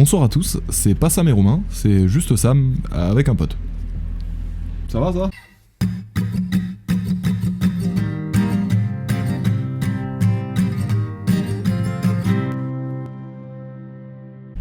Bonsoir à tous, c'est pas Sam et Romain, c'est juste Sam avec un pote. Ça va ça ?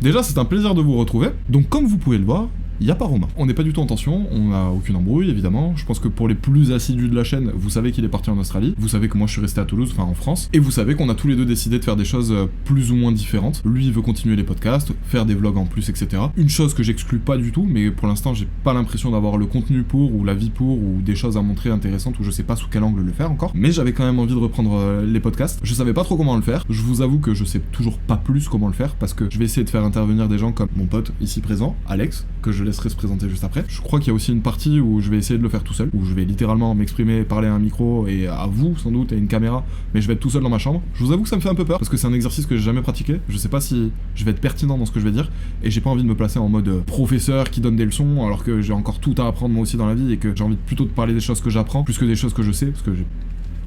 Déjà, c'est un plaisir de vous retrouver. Donc, comme vous pouvez le voir, il n'y a pas Romain. On n'est pas du tout en tension, on n'a aucune embrouille, évidemment. Je pense que pour les plus assidus de la chaîne, vous savez qu'il est parti en Australie. Vous savez que moi, je suis resté à Toulouse, enfin en France. Et vous savez qu'on a tous les deux décidé de faire des choses plus ou moins différentes. Lui, il veut continuer les podcasts, faire des vlogs en plus, etc. Une chose que j'exclus pas du tout, mais pour l'instant, j'ai pas l'impression d'avoir le contenu pour, ou la vie pour, ou des choses à montrer intéressantes, ou je sais pas sous quel angle le faire encore. Mais j'avais quand même envie de reprendre les podcasts. Je savais pas trop comment le faire. Je vous avoue que je sais toujours pas plus comment le faire, parce que je vais essayer de faire intervenir des gens comme mon pote ici présent, Alex, que je laisserai se présenter juste après. Je crois qu'il y a aussi une partie où je vais essayer de le faire tout seul, où je vais littéralement m'exprimer, parler à un micro et à vous sans doute, et à une caméra, mais je vais être tout seul dans ma chambre. Je vous avoue que ça me fait un peu peur, parce que c'est un exercice que j'ai jamais pratiqué. Je sais pas si je vais être pertinent dans ce que je vais dire, et j'ai pas envie de me placer en mode professeur qui donne des leçons, alors que j'ai encore tout à apprendre moi aussi dans la vie, et que j'ai envie plutôt de parler des choses que j'apprends, plus que des choses que je sais, parce que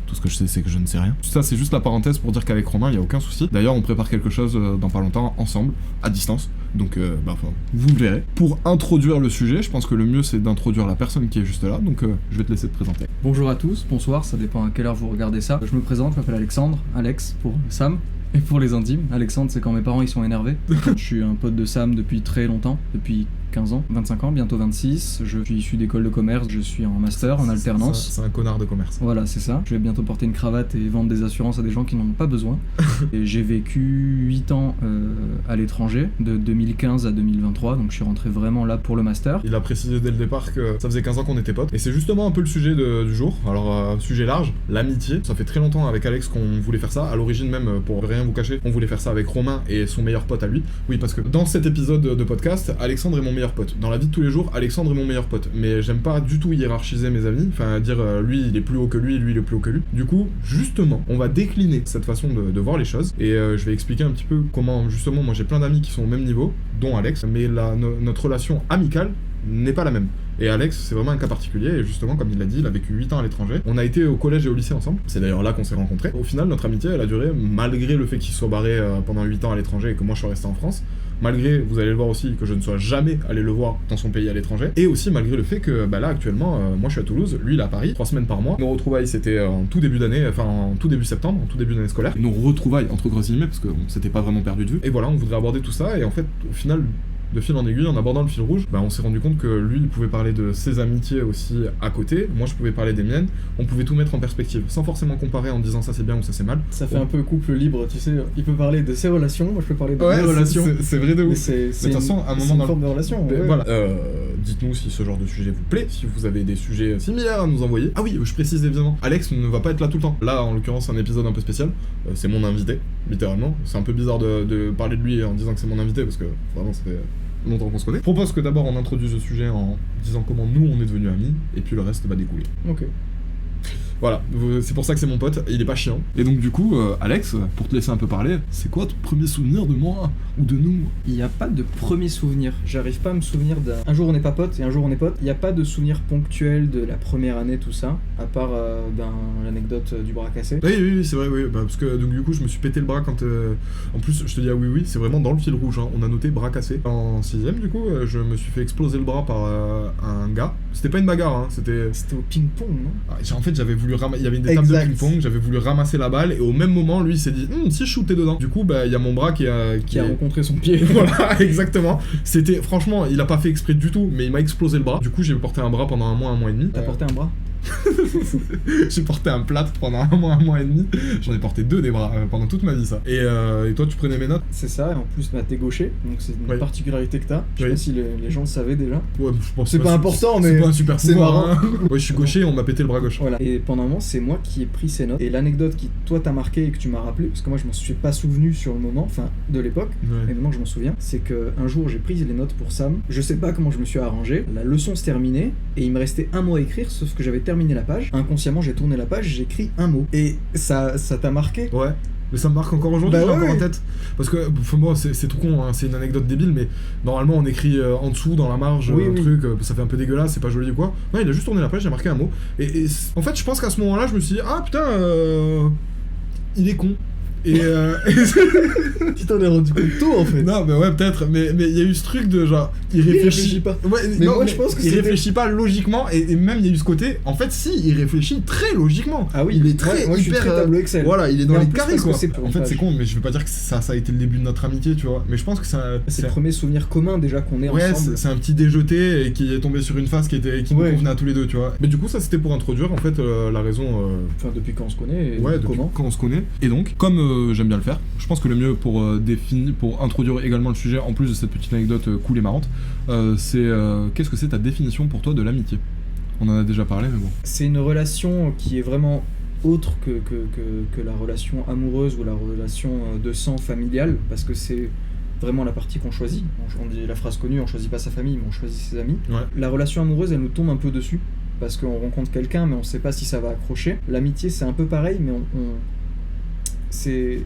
tout ce que je sais, c'est que je ne sais rien. Ça, c'est juste la parenthèse pour dire qu'avec Romain, il n'y a aucun souci. D'ailleurs, on prépare quelque chose dans pas longtemps, ensemble, à distance. Donc, vous le verrez. Pour introduire le sujet, je pense que le mieux, c'est d'introduire la personne qui est juste là. Donc, je vais te laisser te présenter. Bonjour à tous, bonsoir, ça dépend à quelle heure vous regardez ça. Je me présente, je m'appelle Alexandre, Alex pour Sam. Et pour les intimes, Alexandre, c'est quand mes parents ils sont énervés. Je suis un pote de Sam depuis très longtemps, depuis 15 ans, 25 ans, bientôt 26. Je suis issu d'école de commerce, je suis en master, en alternance. C'est un connard de commerce. Voilà, c'est ça. Je vais bientôt porter une cravate et vendre des assurances à des gens qui n'en ont pas besoin. Et j'ai vécu 8 ans à l'étranger, de 2015 à 2023, donc je suis rentré vraiment là pour le master. Il a précisé dès le départ que ça faisait 15 ans qu'on était potes. Et c'est justement un peu le sujet du jour. Alors, sujet large, l'amitié. Ça fait très longtemps avec Alex qu'on voulait faire ça. À l'origine même, pour rien vous cacher, on voulait faire ça avec Romain et son meilleur pote à lui. Oui, parce que dans cet épisode de podcast, Alexandre est mon meilleur pote. Dans la vie de tous les jours, Alexandre est mon meilleur pote. Mais j'aime pas du tout hiérarchiser mes amis. Enfin, dire lui il est plus haut que lui il est plus haut que lui. Du coup, justement, on va décliner cette façon de voir les choses. Et je vais expliquer un petit peu comment, justement, moi j'ai plein d'amis qui sont au même niveau, dont Alex. Mais notre relation amicale n'est pas la même. Et Alex, c'est vraiment un cas particulier, et justement, comme il l'a dit, il a vécu 8 ans à l'étranger. On a été au collège et au lycée ensemble, c'est d'ailleurs là qu'on s'est rencontrés. Au final, notre amitié, elle a duré, malgré le fait qu'il soit barré pendant 8 ans à l'étranger et que moi je sois resté en France, malgré, vous allez le voir aussi, que je ne sois jamais allé le voir dans son pays à l'étranger, et aussi malgré le fait que, là, actuellement, moi je suis à Toulouse, lui il est à Paris, 3 semaines par mois. Nos retrouvailles, c'était en tout début d'année, enfin en tout début septembre, en tout début d'année scolaire. Nos retrouvailles, entre grosses guillemets, parce qu'on s'était pas vraiment perdu de vue. Et voilà, on voudrait aborder tout ça, et en fait, au final, de fil en aiguille, en abordant le fil rouge, on s'est rendu compte que lui, il pouvait parler de ses amitiés aussi à côté, moi je pouvais parler des miennes, on pouvait tout mettre en perspective, sans forcément comparer en disant ça c'est bien ou ça c'est mal. Ça fait un peu couple libre, tu sais, il peut parler de ses relations, moi je peux parler de mes relations. C'est vrai de ouf. C'est de toute façon, à un moment une forme de relation. Ouais. Voilà. Dites-nous si ce genre de sujet vous plaît, si vous avez des sujets similaires à nous envoyer. Ah oui, je précise évidemment, Alex ne va pas être là tout le temps. Là, en l'occurrence, c'est un épisode un peu spécial. C'est mon invité, littéralement. C'est un peu bizarre de parler de lui en disant que c'est mon invité, parce que vraiment, ça fait longtemps qu'on se connaît. Je propose que d'abord on introduise le sujet en disant comment nous on est devenus amis, et puis le reste va découler. Ok. Voilà, c'est pour ça que c'est mon pote, il est pas chiant. Et donc du coup, Alex, pour te laisser un peu parler, c'est quoi ton premier souvenir de moi ou de nous? Il n'y a pas de premier souvenir. J'arrive pas à me souvenir d'un jour on n'est pas potes et un jour on est potes. Il n'y a pas de souvenir ponctuel de la première année, tout ça, à part l'anecdote du bras cassé. Oui, c'est vrai, oui. Parce que donc du coup, je me suis pété le bras quand... En plus, je te dis oui, c'est vraiment dans le fil rouge, hein. On a noté bras cassé. En 6ème, du coup, je me suis fait exploser le bras par un gars. C'était pas une bagarre, hein, c'était au ping-pong, non? En fait, j'avais voulu il y avait des tables de ping-pong, j'avais voulu ramasser la balle, et au même moment, lui, il s'est dit si je shootais dedans. Du coup, il y a mon bras qui a rencontré son pied. Voilà, exactement. C'était, franchement, il a pas fait exprès du tout, mais il m'a explosé le bras. Du coup, j'ai porté un bras pendant un mois et demi. T'as porté un bras? J'ai porté un plâtre pendant un mois et demi. J'en ai porté 2 des bras pendant toute ma vie, ça. Et toi, tu prenais mes notes? C'est ça, et en plus, t'es gaucher, donc c'est une particularité que t'as. Je sais pas si les gens le savaient déjà. Ouais, je pense c'est pas important, mais c'est pas un super c'est pouvoir, marrant. Hein. Ouais, je suis gaucher et on m'a pété le bras gauche. Voilà. Et pendant un moment, c'est moi qui ai pris ces notes. Et l'anecdote qui, toi, t'a marqué et que tu m'as rappelé, parce que moi, je m'en suis pas souvenu sur le moment, enfin, de l'époque, mais maintenant que je m'en souviens, c'est que un jour, j'ai pris les notes pour Sam. Je sais pas comment je me suis arrangé. La leçon se terminait et il me restait un mot à écrire, sauf que j'avais terminé la page. Inconsciemment, j'ai tourné la page, j'ai écrit un mot. Et ça t'a marqué? Ouais. Mais ça me marque encore aujourd'hui, j'ai encore en ouais. tête. Parce que, moi, c'est tout con, hein, c'est une anecdote débile, mais normalement, on écrit en dessous, dans la marge, truc, ça fait un peu dégueulasse, c'est pas joli ou quoi. Non, il a juste tourné la page, j'ai marqué un mot. Et en fait, je pense qu'à ce moment-là, je me suis dit, ah putain, il est con. Et Tu t'en es rendu compte tôt en fait. non, mais ouais, peut-être, mais il y a eu ce truc de genre, il réfléchit réfléchit pas. Ouais, Mais non, moi, je pense que il c'était- réfléchit pas logiquement, et même il y a eu ce côté, en fait, si, il réfléchit très logiquement. Ah oui, il est très moi je suis hyper. très tableau Excel. Voilà, il est dans Mais en les plus, carrés parce que quoi. c'est pour En une fait, c'est page. con, mais je veux pas dire que ça a été le début de notre amitié, tu vois. Mais je pense que C'est le premier souvenir commun déjà qu'on est Ouais, ensemble. c'est un petit déjeté et qui est tombé sur une phase qui nous Ouais. convenait à tous les deux, tu vois. Mais du coup, ça c'était pour introduire en fait la raison. Enfin, depuis quand on se connaît et Ouais, depuis comment. quand on se connaît. Et donc, comme j'aime bien le faire, je pense que le mieux pour pour introduire également le sujet, en plus de cette petite anecdote cool et marrante, c'est qu'est-ce que c'est ta définition pour toi de l'amitié? On en a déjà parlé, mais bon. C'est une relation qui est vraiment autre que la relation amoureuse ou la relation de sang familiale, parce que c'est vraiment la partie qu'on choisit. On dit la phrase connue, on choisit pas sa famille, mais on choisit ses amis. Ouais. La relation amoureuse, elle nous tombe un peu dessus, parce qu'on rencontre quelqu'un, mais on sait pas si ça va accrocher. L'amitié, c'est un peu pareil, mais c'est...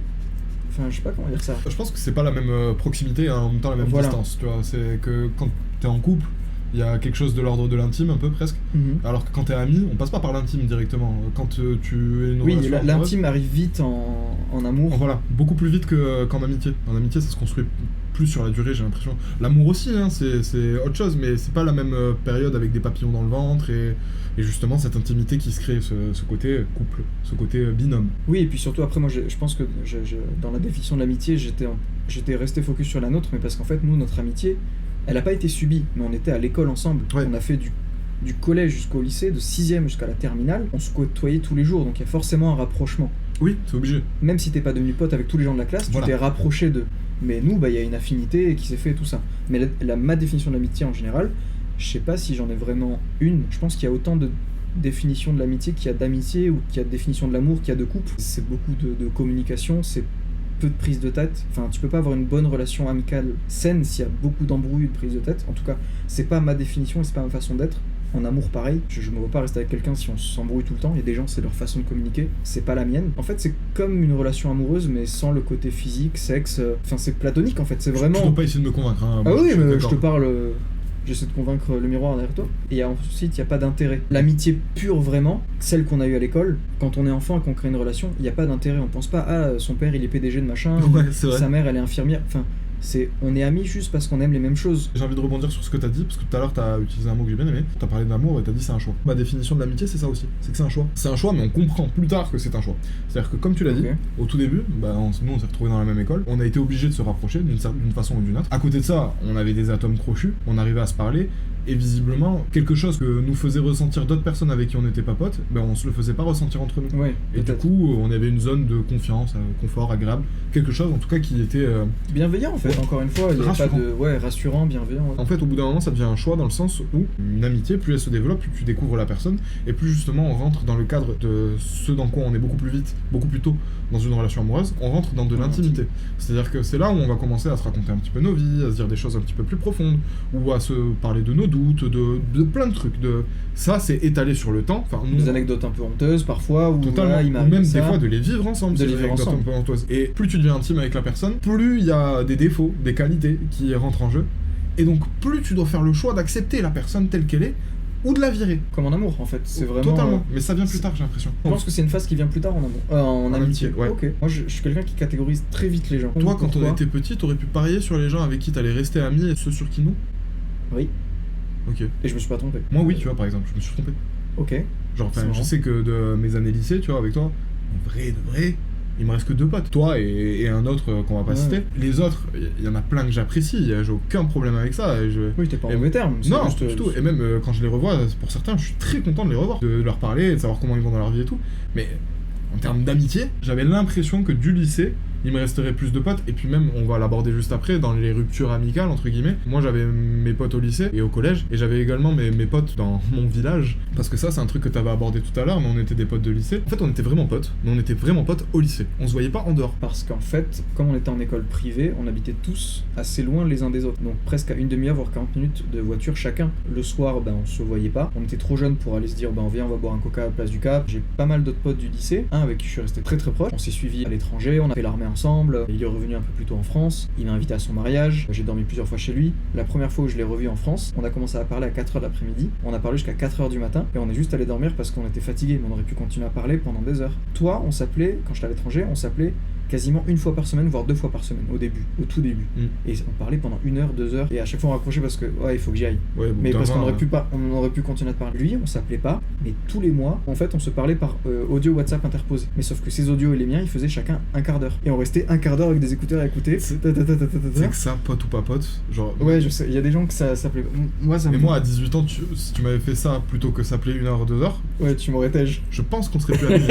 Enfin, je sais pas comment dire ça. Je pense que c'est pas la même proximité et en même temps la même Voilà. distance, tu vois. C'est que quand t'es en couple, il y a quelque chose de l'ordre de l'intime, un peu presque. Mhm. Alors que quand t'es ami, on passe pas par l'intime directement. Quand tu es une Oui, relation amoureuse, l'intime arrive vite en amour. voilà, beaucoup plus vite qu'en amitié. En amitié, ça se construit plus sur la durée, j'ai l'impression. L'amour aussi, hein, c'est autre chose, mais c'est pas la même période avec des papillons dans le ventre et justement cette intimité qui se crée, ce côté couple, ce côté binôme. Oui, et puis surtout après, moi je pense que dans la définition de l'amitié, j'étais resté focus sur la nôtre, mais parce qu'en fait, nous, notre amitié, elle n'a pas été subie, mais on était à l'école ensemble. Ouais. On a fait du collège jusqu'au lycée, de 6e jusqu'à la terminale, on se côtoyait tous les jours, donc il y a forcément un rapprochement. Oui, c'est obligé. Même si t'es pas devenu pote avec tous les gens de la classe, Voilà. tu t'es rapproché d'eux. Mais nous, bah, il y a une affinité qui s'est fait et tout ça. Mais ma définition de l'amitié en général, je sais pas si j'en ai vraiment une. Je pense qu'il y a autant de définitions de l'amitié qu'il y a d'amitié, ou qu'il y a de définition de l'amour qu'il y a de couple. C'est beaucoup de communication, c'est peu de prise de tête. Enfin, tu peux pas avoir une bonne relation amicale saine s'il y a beaucoup d'embrouilles et de prise de tête. En tout cas, c'est pas ma définition et c'est pas ma façon d'être. En amour, pareil, je me vois pas rester avec quelqu'un si on s'embrouille tout le temps. Il y a des gens, c'est leur façon de communiquer, c'est pas la mienne. En fait, c'est comme une relation amoureuse, mais sans le côté physique, sexe. Enfin, c'est platonique en fait, c'est Tu vraiment. dois pas essayer de me convaincre. Hein. Ah Moi, oui, suis mais je d'accord. te parle. J'essaie de convaincre le miroir derrière toi. Et ensuite, il n'y a pas d'intérêt. L'amitié pure, vraiment, celle qu'on a eue à l'école, quand on est enfant et qu'on crée une relation, il n'y a pas d'intérêt. On pense pas, ah, son père, il est PDG de machin, Ouais, c'est vrai. sa mère, elle est infirmière. Enfin, on est amis juste parce qu'on aime les mêmes choses. J'ai envie de rebondir sur ce que t'as dit, parce que tout à l'heure t'as utilisé un mot que j'ai bien aimé. T'as parlé d'amour et t'as dit c'est un choix. Ma définition de l'amitié, c'est ça aussi. C'est que c'est un choix. C'est un choix, mais on comprend plus tard que c'est un choix. C'est-à-dire que comme tu l'as dit, Ok. au tout début, nous on s'est retrouvés dans la même école. On a été obligés de se rapprocher d'une façon ou d'une autre. À côté de ça, on avait des atomes crochus. On arrivait à se parler. Et visiblement, quelque chose que nous faisait ressentir d'autres personnes avec qui on n'était pas potes, on se le faisait pas ressentir entre nous. Ouais, Et du peut-être. coup, on avait une zone de confiance, confort, agréable. Quelque chose en tout cas qui était... Bienveillant en fait, Ouais. encore une fois, il n'y a pas Rassurant. de. Ouais, rassurant, bienveillant. Ouais. En fait, au bout d'un moment, ça devient un choix dans le sens où une amitié, plus elle se développe, plus tu découvres la personne, et plus justement on rentre dans le cadre de ce dans quoi on est beaucoup plus vite, beaucoup plus tôt dans une relation amoureuse, on rentre dans de l'intimité. C'est-à-dire que c'est là où on va commencer à se raconter un petit peu nos vies, à se dire des choses un petit peu plus profondes, ou à se parler de nos doutes, de plein de trucs. Ça, c'est étalé sur le temps. Enfin, nous, Des anecdotes un peu honteuses parfois, ou totalement, voilà, il ou m'arrive même ça. des fois de les vivre ensemble, De ces les vivre anecdotes ensemble. un peu honteuses. Et plus tu deviens intime avec la personne, plus il y a des défauts, des qualités qui rentrent en jeu, et donc plus tu dois faire le choix d'accepter la personne telle qu'elle est, ou de la virer. Comme en amour en fait, c'est vraiment. Totalement, mais ça vient plus tard, j'ai l'impression. Je pense que c'est une phase qui vient plus tard en amour. En amitié. ouais. Ok. Moi je suis quelqu'un qui catégorise très vite les gens. Toi, quand on Pourquoi était petit, t'aurais pu parier sur les gens avec qui t'allais rester ami et ceux sur qui non? Oui. Ok. Et je me suis pas trompé. Moi, oui, tu vois, par exemple, je me suis trompé. Ok. Genre, C'est enfin, je marrant. sais que de mes années lycée, tu vois, avec toi, en vrai, de vrai, il me reste que 2 potes. Toi et un autre qu'on va pas Ouais. citer. Les autres, il y en a plein que j'apprécie, j'ai aucun problème avec ça. Et Oui, t'es pas en Et- mauvais terme. c'est Non, juste, du tout. Et même quand je les revois, pour certains, je suis très content de les revoir, de leur parler, de savoir comment ils vont dans leur vie et tout. Mais en termes d'amitié, j'avais l'impression que du lycée, il me resterait plus de potes. Et puis même, on va l'aborder juste après, dans les ruptures amicales, entre guillemets. Moi, j'avais mes potes au lycée et au collège, et j'avais également mes potes dans mon village. Parce que ça, c'est un truc que t'avais abordé tout à l'heure, mais on était des potes de lycée. En fait, on était vraiment potes, mais on était vraiment potes au lycée. On se voyait pas en dehors. Parce qu'en fait, comme on était en école privée, on habitait tous assez loin les uns des autres. Donc presque à une demi-heure, voire 40 minutes de voiture chacun. Le soir, on se voyait pas. On était trop jeunes pour aller se dire, viens, on va boire un coca à la place du Cap. J'ai pas mal d'autres potes du lycée, un avec qui je suis resté très très proche. On s'est suivis à l'étranger, on a fait l'armée ensemble. Il est revenu un peu plus tôt en France. Il m'a invité à son mariage. J'ai dormi plusieurs fois chez lui. La première fois où je l'ai revu en France, on a commencé à parler à 4h de l'après-midi. On a parlé jusqu'à 4h du matin et on est juste allé dormir parce qu'on était fatigué, mais on aurait pu continuer à parler pendant des heures. Toi, on s'appelait, quand j'étais à l'étranger, on s'appelait quasiment une fois par semaine, voire 2 fois par semaine au début, au tout début. Et on parlait pendant 1 heure, 2 heures, et à chaque fois on raccrochait parce que ouais, il faut que j'y aille. Ouais, mais parce qu'on aurait pu continuer de parler. Lui, on s'appelait pas, mais tous les mois, en fait, on se parlait par audio WhatsApp interposé. Mais sauf que ses audios et les miens, ils faisaient chacun un quart d'heure. Et on restait un quart d'heure avec des écouteurs à écouter. C'est que ça, pote ou pas pote, genre. Ouais, je sais, il y a des gens que ça s'appelait. Moi, ça. Mais moi, à 18 ans, si tu m'avais fait ça plutôt que s'appeler 1 heure, 2 heures. Ouais, tu m'aurais tège. Je pense qu'on serait plus amis.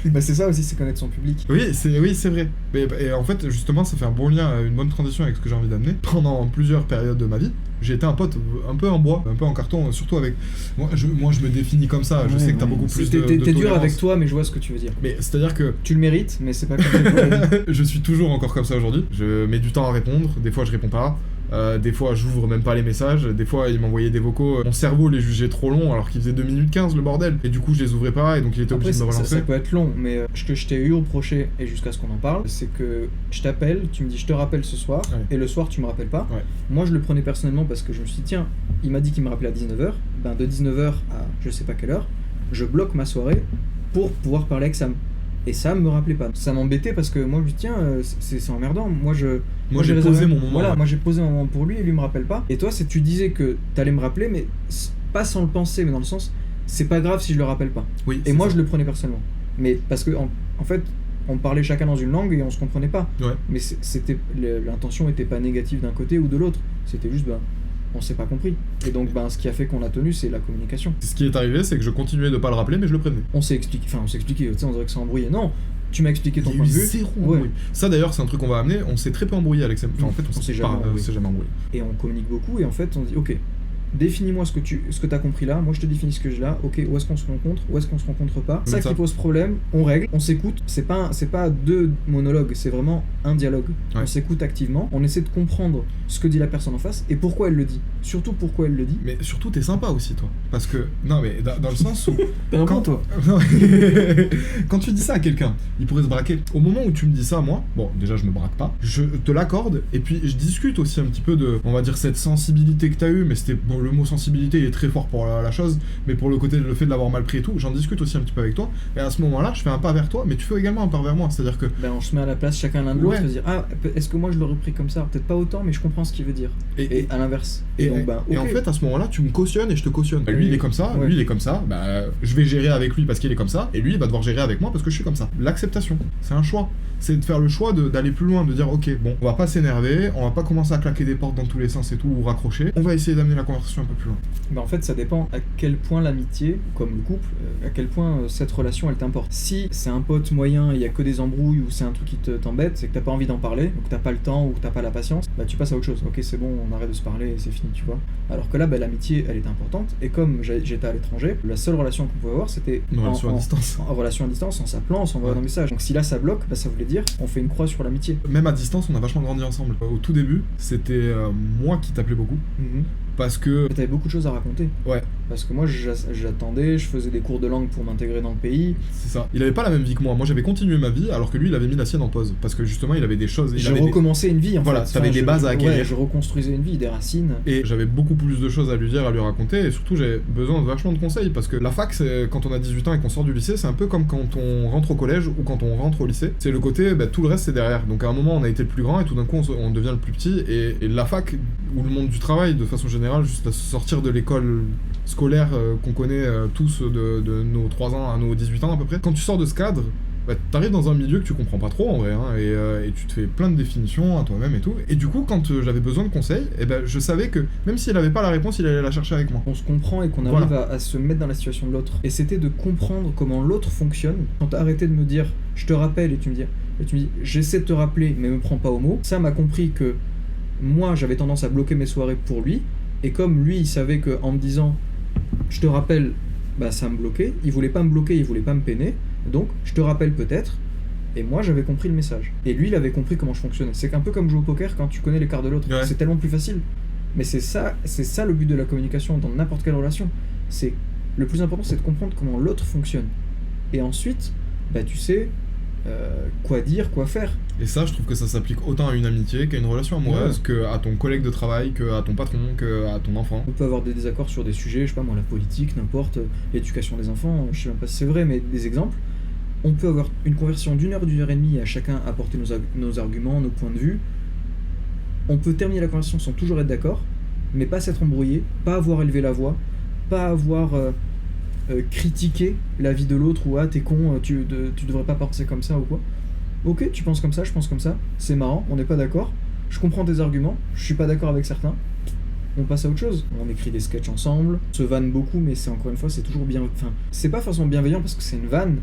Bah, c'est ça aussi, c'est connaître son public. Oui, c'est vrai. Et en fait, justement, ça fait un bon lien, une bonne transition avec ce que j'ai envie d'amener. Pendant plusieurs périodes de ma vie, j'ai été un pote un peu en bois, un peu en carton, surtout avec. Moi, je me définis comme ça. Je sais que t'as beaucoup plus de. T'es dur avec toi, mais je vois ce que tu veux dire. Mais c'est-à-dire que. Tu le mérites, mais c'est pas comme ça. Je suis toujours encore comme ça aujourd'hui. Je mets du temps à répondre. Des fois, je réponds pas. Des fois, j'ouvre même pas les messages. Des fois, il m'envoyait des vocaux. Mon cerveau les jugeait trop longs alors qu'il faisait 2 minutes 15 le bordel. Et du coup, je les ouvrais pas et donc il était obligé de me relancer. Ça peut être long, mais ce que je t'ai eu reproché, et jusqu'à ce qu'on en parle, c'est que je t'appelle, tu me dis je te rappelle ce soir, et le soir tu me rappelles pas. Moi, je le prenais personnellement parce que je me suis dit, tiens, il m'a dit qu'il me rappelait à 19h. Ben, de 19h à je sais pas quelle heure, je bloque ma soirée pour pouvoir parler avec Sam. Et Sam me rappelait pas. Ça m'embêtait parce que moi je me dis tiens, c'est emmerdant. Moi j'ai posé mon moment. Voilà, moi j'ai posé un moment pour lui et lui me rappelle pas. Et toi, tu disais que t'allais me rappeler, mais pas sans le penser, mais dans le sens, c'est pas grave si je le rappelle pas. Oui, et moi je le prenais personnellement. Mais parce que en fait, on parlait chacun dans une langue et on se comprenait pas. Ouais. Mais l'intention était pas négative d'un côté ou de l'autre. C'était juste on s'est pas compris. Et donc, ce qui a fait qu'on a tenu, c'est la communication. Ce qui est arrivé, c'est que je continuais de pas le rappeler, mais je le prévenais. On s'est expliqué, tu sais, on dirait que c'est embrouillé. Non, tu m'as expliqué ton point de vue. Zéro embrouille. Ça d'ailleurs, c'est un truc qu'on va amener. On s'est très peu embrouillé, Alex. Enfin, en fait, on s'est jamais embrouillé. Et on communique beaucoup, et en fait, on dit, ok, définis-moi ce que t'as compris là, moi je te définis ce que j'ai là, ok, où est-ce qu'on se rencontre, où est-ce qu'on se rencontre pas. Ça qui pose problème, on règle, on s'écoute, c'est pas 2 monologues, c'est vraiment un dialogue. Ouais. On s'écoute activement, on essaie de comprendre ce que dit la personne en face et pourquoi elle le dit. Surtout pourquoi elle le dit. Mais surtout t'es sympa aussi toi, parce que, non mais dans le sens où... T'es un bon toi. Quand tu dis ça à quelqu'un, il pourrait se braquer. Au moment où tu me dis ça, moi, bon déjà je me braque pas, je te l'accorde, et puis je discute aussi un petit peu de, on va dire, cette sensibilité que t'as eue, mais c'était, bon, le mot sensibilité est très fort pour la chose, mais pour le côté, le fait de l'avoir mal pris et tout, j'en discute aussi un petit peu avec toi, et à ce moment-là, je fais un pas vers toi, mais tu fais également un pas vers moi, c'est-à-dire que... on se met à la place chacun l'un de l'autre, se dire, est-ce que moi je l'aurais pris comme ça? Peut-être pas autant, mais je comprends ce qu'il veut dire. Et à l'inverse. Et en fait, à ce moment-là, tu me cautionnes et je te cautionne. Lui, il est comme ça, lui, il est comme ça, je vais gérer avec lui parce qu'il est comme ça, et lui, il va devoir gérer avec moi parce que je suis comme ça. L'acceptation, c'est un choix. C'est de faire le choix d'aller plus loin, de dire, ok, bon, on va pas s'énerver, on va pas commencer à claquer des portes dans tous les sens et tout, ou raccrocher, on va essayer d'amener la conversation un peu plus loin. En fait, ça dépend à quel point l'amitié, comme le couple, à quel point cette relation, elle t'importe. Si c'est un pote moyen, il y a que des embrouilles, ou c'est un truc qui t'embête, c'est que t'as pas envie d'en parler, ou que t'as pas le temps, ou que t'as pas la patience, tu passes à autre chose. Ok, c'est bon, on arrête de se parler et c'est fini, tu vois. Alors que là, l'amitié, elle est importante, et comme j'étais à l'étranger, la seule relation qu'on pouvait avoir, c'était en relation à distance, en s'appelant, en s'envoyant un message. Donc si là ça bloque, ça voulait dire on fait une croix sur l'amitié. Même à distance, on a vachement grandi ensemble. Au tout début, c'était moi qui t'appelais beaucoup. Parce que... T'avais beaucoup de choses à raconter. Ouais. Parce que moi, j'attendais, je faisais des cours de langue pour m'intégrer dans le pays. C'est ça. Il avait pas la même vie que moi. Moi, j'avais continué ma vie, alors que lui, il avait mis la sienne en pause. Parce que justement, il avait des choses... J'ai recommencé une vie, en fait. Voilà, t'avais des bases à acquérir. Ouais, je reconstruisais une vie, des racines. Et j'avais beaucoup plus de choses à lui dire, à lui raconter. Et surtout, j'avais besoin de vachement de conseils. Parce que la fac, quand on a 18 ans et qu'on sort du lycée, c'est un peu comme quand on rentre au collège ou quand on rentre au lycée. C'est le côté, tout le reste, c'est derrière. Donc à un moment, on a été le plus grand et tout d'un coup, on devient le plus petit. Et la fac, ou le monde du travail, de façon générale, juste à sortir de l'école scolaire qu'on connaît tous de nos 3 ans à nos 18 ans à peu près. Quand tu sors de ce cadre, t'arrives dans un milieu que tu comprends pas trop en vrai, et tu te fais plein de définitions à toi-même et tout. Et du coup, quand j'avais besoin de conseils, je savais que même s'il avait pas la réponse, il allait la chercher avec moi. On se comprend et qu'on arrive à se mettre dans la situation de l'autre. Et c'était de comprendre comment l'autre fonctionne. Quand t'as arrêté de me dire je te rappelle et tu me dis j'essaie de te rappeler mais me prends pas au mot, ça m'a compris que moi j'avais tendance à bloquer mes soirées pour lui. Et comme lui, il savait qu'en me disant « je te rappelle », ça me bloquait. Il voulait pas me bloquer, il voulait pas me peiner. Donc, je te rappelle peut-être. Et moi, j'avais compris le message. Et lui, il avait compris comment je fonctionnais. C'est un peu comme jouer au poker quand tu connais les cartes de l'autre. Ouais. C'est tellement plus facile. Mais c'est ça le but de la communication dans n'importe quelle relation. Le plus important, c'est de comprendre comment l'autre fonctionne. Et ensuite, tu sais... quoi dire, quoi faire. Et ça, je trouve que ça s'applique autant à une amitié qu'à une relation amoureuse, qu'à ton collègue de travail, qu'à ton patron, qu'à ton enfant. On peut avoir des désaccords sur des sujets, je sais pas moi, la politique, n'importe, l'éducation des enfants, je sais même pas si c'est vrai, mais des exemples. on peut avoir une conversation d'une heure et demie, à chacun apporter nos arguments, nos points de vue. On peut terminer la conversation sans toujours être d'accord, mais pas s'être embrouillé, pas avoir élevé la voix, pas avoir critiqué l'avis de l'autre, ou t'es con, tu devrais pas penser comme ça ou quoi. Ok, tu penses comme ça, je pense comme ça, c'est marrant, on n'est pas d'accord, je comprends tes arguments, je suis pas d'accord avec certains, on passe à autre chose. On écrit des sketchs ensemble, on se vanne beaucoup, mais c'est encore une fois, c'est toujours bien... Enfin, c'est pas forcément bienveillant parce que c'est une vanne,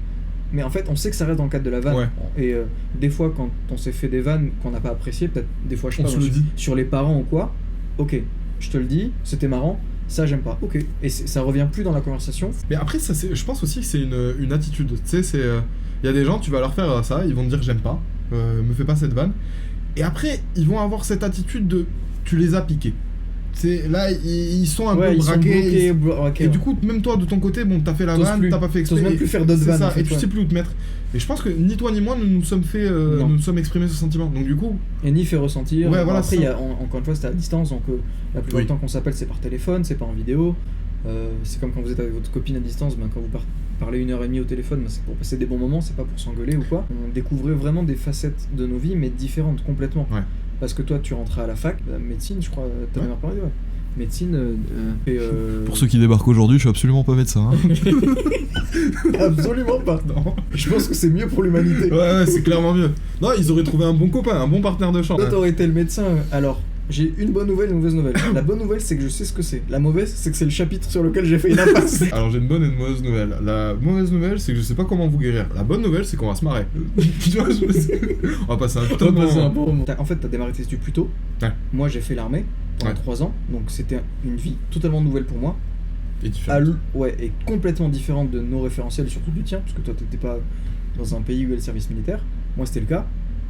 mais en fait, on sait que ça reste dans le cadre de la vanne. Ouais. Et des fois, quand on s'est fait des vannes qu'on n'a pas appréciées, peut-être des fois, je sais On pas, se le dit. sur les parents ou quoi, ok, je te le dis, c'était marrant, ça j'aime pas, ok. Et ça revient plus dans la conversation. Mais après, ça, je pense aussi que c'est une attitude. Tu sais, c'est... Il y a des gens, tu vas leur faire ça, ils vont te dire j'aime pas, me fais pas cette vanne. Et après, ils vont avoir cette attitude de tu les as piqués. C'est là, ils sont un peu braqués. Et du coup, même toi, de ton côté, bon, t'as fait la vanne, t'as pas fait exprès. T'oses même plus faire d'autres vannes. Ça, en fait, et tu sais plus où te mettre. Et je pense que ni toi ni moi, nous nous sommes fait, nous nous sommes exprimés ce sentiment. Donc du coup. Et ni fait ressentir. Ouais, voilà, après, encore une fois, c'était à distance, donc la plupart du temps qu'on s'appelle, c'est par téléphone, c'est pas en vidéo. C'est comme quand vous êtes avec votre copine à distance, quand vous parlez 1h30 au téléphone, c'est pour passer des bons moments, c'est pas pour s'engueuler ou quoi. On découvrait vraiment des facettes de nos vies, mais différentes complètement. Ouais. Parce que toi, tu rentrais à la fac, médecine, je crois, t'as même parlé, ouais. Médecine. Pour ceux qui débarquent aujourd'hui, je suis absolument pas médecin. Absolument pas. Non. Je pense que c'est mieux pour l'humanité. Ouais, c'est clairement mieux. Non, ils auraient trouvé un bon copain, un bon partenaire de chambre. Toi, t'aurais été le médecin. Alors, j'ai une bonne nouvelle et une mauvaise nouvelle. La bonne nouvelle, c'est que je sais ce que c'est. La mauvaise, c'est que c'est le chapitre sur lequel j'ai fait une impasse. Alors, j'ai une bonne et une mauvaise nouvelle. La mauvaise nouvelle, c'est que je sais pas comment vous guérir. La bonne nouvelle, c'est qu'on va se marrer. Tu vois, on va passer un putain de bon moment. En fait, t'as démarré tes études plus tôt. Ouais. Moi, j'ai fait l'armée pendant 3 ans. Donc, c'était une vie totalement nouvelle pour moi. Et différente. Et complètement différente de nos référentiels, surtout du tien, parce que toi, t'étais pas dans un pays où il y a le service militaire. Moi, c'était le cas.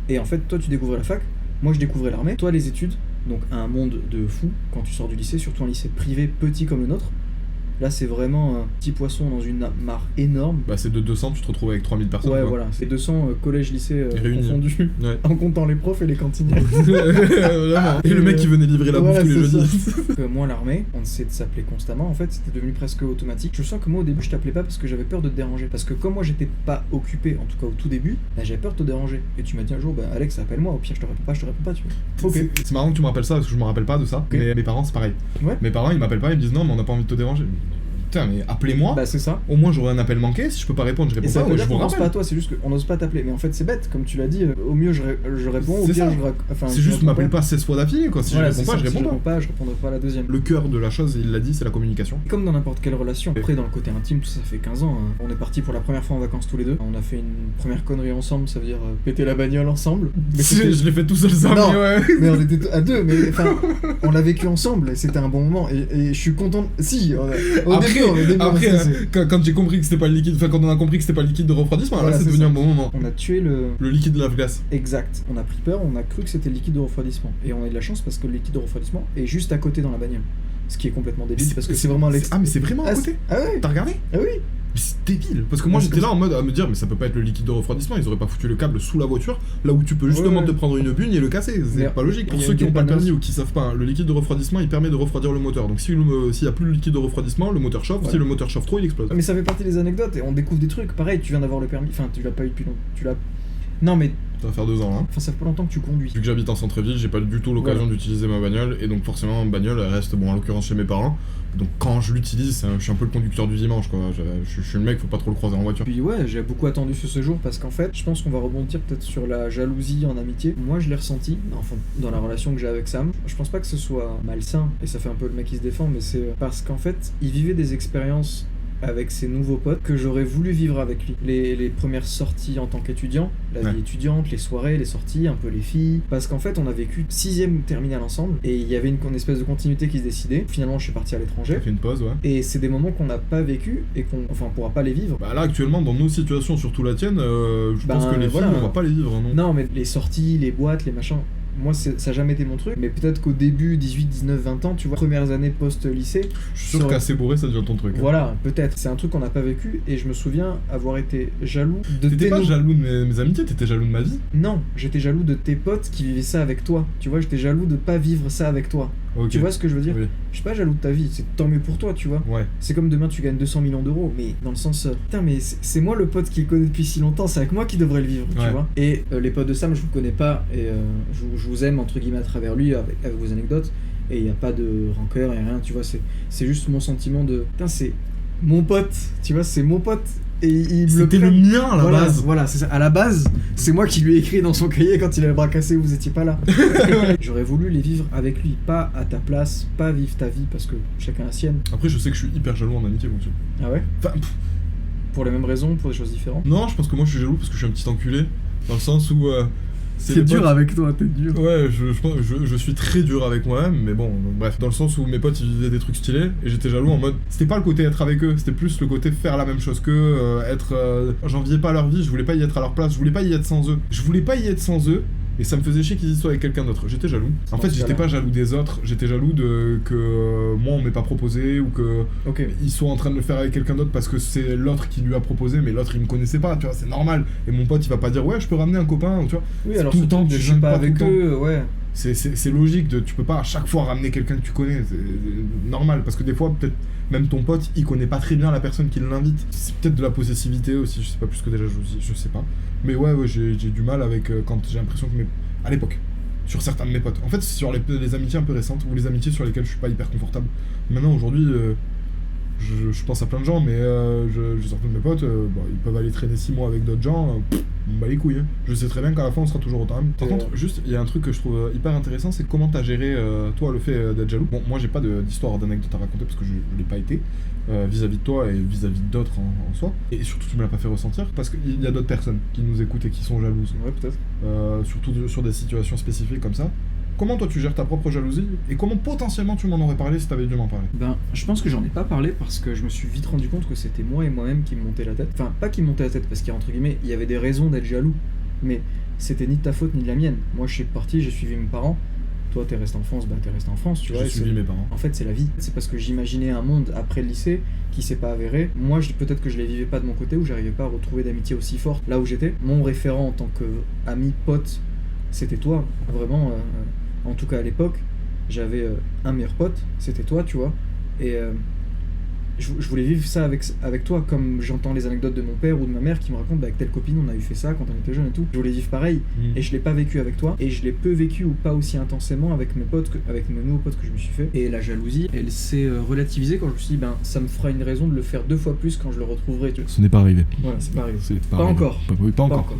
Et en fait, toi, tu découvrais la fac. Moi, je découvrais l'armée. Toi, les études. Donc un monde de fou quand tu sors du lycée, surtout un lycée privé petit comme le nôtre. Là, c'est vraiment un petit poisson dans une mare énorme. Bah, c'est de 200, tu te retrouves avec 3000 personnes. Ouais, quoi. voilà, c'est 200 collèges-lycées confondus, ouais. En comptant les profs et les cantinières. Vraiment. Et le mec qui venait livrer la bouffe tous les jeudis. Moi, l'armée, on essaie de s'appeler constamment, en fait, c'était devenu presque automatique. Je sens que moi, au début, je t'appelais pas parce que j'avais peur de te déranger. Parce que comme moi, j'étais pas occupé, en tout cas au tout début, bah, j'avais peur de te déranger. Et tu m'as dit un jour, bah, Alex, appelle-moi, au pire, je te réponds pas, tu vois. Ok. C'est marrant que tu me rappelles ça parce que je me rappelle pas de ça. Okay. Mais mes parents, c'est pareil. Ouais. Mes parents, ils m'appellent pas, ils me disent non, mais on n'a pas envie de te déranger. Putain, mais appelez-moi. Bah, c'est ça. Au moins, j'aurai un appel manqué. Si je peux pas répondre, je réponds et ça pas. veut Ouais, dire je vous qu'on n'ose rappelle. pas à toi, c'est juste qu'on n'ose pas t'appeler. Mais en fait, c'est bête, comme tu l'as dit. Au mieux, je réponds, au C'est pire, ça. C'est juste, m'appelle pas 16 fois d'affilée, quoi. Si voilà, je réponds pas, je réponds pas. Je répondrai pas à la deuxième. Le cœur de la chose, il l'a dit, c'est la communication. Comme dans n'importe quelle relation. Après, dans le côté intime, tout ça fait 15 ans. On est partis pour la première fois en vacances tous les deux. On a fait une première connerie ensemble, ça veut dire péter la bagnole ensemble. Mais je l'ai fait tout seul, ça, non, mais ouais. Mais on était à deux, mais enfin, on l'a vécu ensemble, et c'était un bon moment. Et je suis content. Si, au début, on est après, quand j'ai compris que c'était pas le liquide, enfin, quand on a compris que c'était pas le liquide de refroidissement, voilà, là, c'est devenu un bon moment. On a tué le liquide de lave-glace. Exact. On a pris peur, on a cru que c'était le liquide de refroidissement. Et on a eu de la chance parce que le liquide de refroidissement est juste à côté dans la bagnole. Ce qui est complètement débile parce que c'est vraiment Ah, mais c'est vraiment à côté. Ah ouais. T'as regardé? Ah oui. Mais c'est débile, parce que moi j'étais là en mode à me dire mais ça peut pas être le liquide de refroidissement, ils auraient pas foutu le câble sous la voiture, là où tu peux justement te prendre une bugne et le casser, c'est pas logique. Pour ceux qui ont pas le permis ou qui savent pas, hein, le liquide de refroidissement il permet de refroidir le moteur, donc s'il y a plus le liquide de refroidissement, le moteur chauffe, si le moteur chauffe trop il explose. Mais ça fait partie des anecdotes et on découvre des trucs, pareil tu viens d'avoir le permis, enfin tu l'as pas eu depuis longtemps, Non mais... Ça va faire 2 ans là. Enfin ça fait pas longtemps que tu conduis. Vu que j'habite en centre-ville, j'ai pas du tout l'occasion d'utiliser ma bagnole, et donc forcément ma bagnole elle reste, bon en l'occurrence chez mes parents, donc quand je l'utilise, je suis un peu le conducteur du dimanche quoi, je suis le mec, faut pas trop le croiser en voiture. Puis ouais, j'ai beaucoup attendu ce jour parce qu'en fait, je pense qu'on va rebondir peut-être sur la jalousie en amitié. Moi je l'ai ressenti, enfin dans la relation que j'ai avec Sam. Je pense pas que ce soit malsain, et ça fait un peu le mec qui se défend, mais c'est parce qu'en fait, il vivait des expériences avec ses nouveaux potes que j'aurais voulu vivre avec lui. Les premières sorties en tant qu'étudiant, la vie étudiante, les soirées, les sorties, un peu les filles. Parce qu'en fait, on a vécu 6ème terminale ensemble et il y avait une espèce de continuité qui se décidait. Finalement, je suis parti à l'étranger. J'ai fait une pause, ouais. Et c'est des moments qu'on n'a pas vécu et qu'on pourra pas les vivre. Bah là, actuellement, dans nos situations, surtout la tienne, je pense que les filles, on va pas les vivre, non. Non, mais les sorties, les boîtes, les machins... Moi, ça a jamais été mon truc, mais peut-être qu'au début, 18, 19, 20 ans, tu vois, premières années post-lycée... Je suis sûr qu'assez bourré, ça devient ton truc. Voilà, peut-être. C'est un truc qu'on n'a pas vécu, et je me souviens avoir été jaloux de T'étais pas jaloux de mes amitiés, t'étais jaloux de ma vie? Non, j'étais jaloux de tes potes qui vivaient ça avec toi. Tu vois, j'étais jaloux de pas vivre ça avec toi. Ok. Tu vois ce que je veux dire? Oui. Je suis pas jaloux de ta vie, c'est tant mieux pour toi, tu vois. Ouais. C'est comme demain tu gagnes 200 millions d'euros, mais dans le sens, putain, mais c'est moi le pote qui le connaît depuis si longtemps, c'est avec moi qui devrait le vivre, tu Ouais. vois. Et les potes de Sam, je vous connais pas, et je vous aime entre guillemets à travers lui, avec vos anecdotes, et il y a pas de rancœur, et rien, tu vois, c'est juste mon sentiment de, putain, c'est mon pote, tu vois, c'est mon pote. Et il me C'était le mien à la base. Voilà, c'est ça. À la base, c'est moi qui lui ai écrit dans son cahier quand il avait le bras cassé, vous étiez pas là. J'aurais voulu les vivre avec lui, pas à ta place, pas vivre ta vie parce que chacun a la sienne. Après, je sais que je suis hyper jaloux en amitié, moi aussi. Ah ouais? Enfin, Pour les mêmes raisons, pour des choses différentes? non, je pense que moi je suis jaloux parce que je suis un petit enculé. Dans le sens où. C'est T'es les dur potes- avec toi, t'es dur. Ouais, je suis très dur avec moi-même, mais bon, donc, bref. Dans le sens où mes potes ils vivaient des trucs stylés et j'étais jaloux en mode. C'était pas le côté être avec eux, c'était plus le côté faire la même chose qu'eux, être. J'enviais pas leur vie, je voulais pas y être à leur place, je voulais pas y être sans eux. Je voulais pas y être sans eux. Et ça me faisait chier qu'ils y soient avec quelqu'un d'autre. J'étais jaloux. En fait, j'étais pas jaloux des autres, j'étais jaloux de que moi on m'ait pas proposé ou que Ok. ils sont en train de le faire avec quelqu'un d'autre parce que c'est l'autre qui lui a proposé, mais l'autre il me connaissait pas, tu vois, c'est normal. Et mon pote il va pas dire ouais, je peux ramener un copain, ou tu vois. Oui, C'est alors tout le surtout temps, que tu je gênes suis pas pas avec tout le eux, ouais. C'est logique, tu peux pas à chaque fois ramener quelqu'un que tu connais, c'est normal, parce que des fois, peut-être même ton pote, il connaît pas très bien la personne qui l'invite. C'est peut-être de la possessivité aussi, je sais pas plus que déjà, je sais pas. Mais ouais, j'ai du mal avec quand j'ai l'impression que à l'époque, sur certains de mes potes. En fait, sur les amitiés un peu récentes, ou les amitiés sur lesquelles je suis pas hyper confortable. Maintenant, aujourd'hui, je pense à plein de gens, mais certains de mes potes, ils peuvent aller traîner 6 mois avec d'autres gens, on bat les couilles. Hein. Je sais très bien qu'à la fin, on sera toujours autant amis. Par contre, juste, il y a un truc que je trouve hyper intéressant, c'est comment t'as géré, toi, le fait d'être jaloux. Bon, moi, j'ai pas d'histoire, d'anecdote à raconter parce que je l'ai pas été, vis-à-vis de toi et vis-à-vis d'autres en soi. Et surtout, tu me l'as pas fait ressentir, parce qu'il y a d'autres personnes qui nous écoutent et qui sont jalouses. Ouais, peut-être. Surtout sur des situations spécifiques comme ça. Comment toi tu gères ta propre jalousie et comment potentiellement tu m'en aurais parlé si t'avais dû m'en parler? Ben, je pense que j'en ai pas parlé parce que je me suis vite rendu compte que c'était moi et moi-même qui me montaient la tête. Enfin, pas qui me montaient la tête parce qu'entre guillemets, il y avait des raisons d'être jaloux, mais c'était ni de ta faute ni de la mienne. Moi, je suis parti, j'ai suivi mes parents. Toi, t'es resté en France, bah t'es resté en France, tu vois. J'ai suivi mes parents. En fait, c'est la vie. C'est parce que j'imaginais un monde après le lycée qui s'est pas avéré. Moi, peut-être que je les vivais pas de mon côté ou j'arrivais pas à retrouver d'amitié aussi forte là où j'étais. Mon référent en tant que ami, pote, c'était toi. Vraiment, en tout cas à l'époque, j'avais un meilleur pote, c'était toi, tu vois. Et je voulais vivre ça avec toi, comme j'entends les anecdotes de mon père ou de ma mère qui me racontent avec telle copine on a eu fait ça quand on était jeune et tout. Je voulais vivre pareil et je l'ai pas vécu avec toi et je l'ai peu vécu ou pas aussi intensément avec mes potes, avec mes nouveaux potes que je me suis fait. Et la jalousie, elle s'est relativisée quand je me suis dit ben ça me fera une raison de le faire 2 fois plus quand je le retrouverai. Tu vois. Ce n'est pas arrivé. Voilà, c'est pas arrivé. Pas Pas arrivé. encore. Oui, pas encore.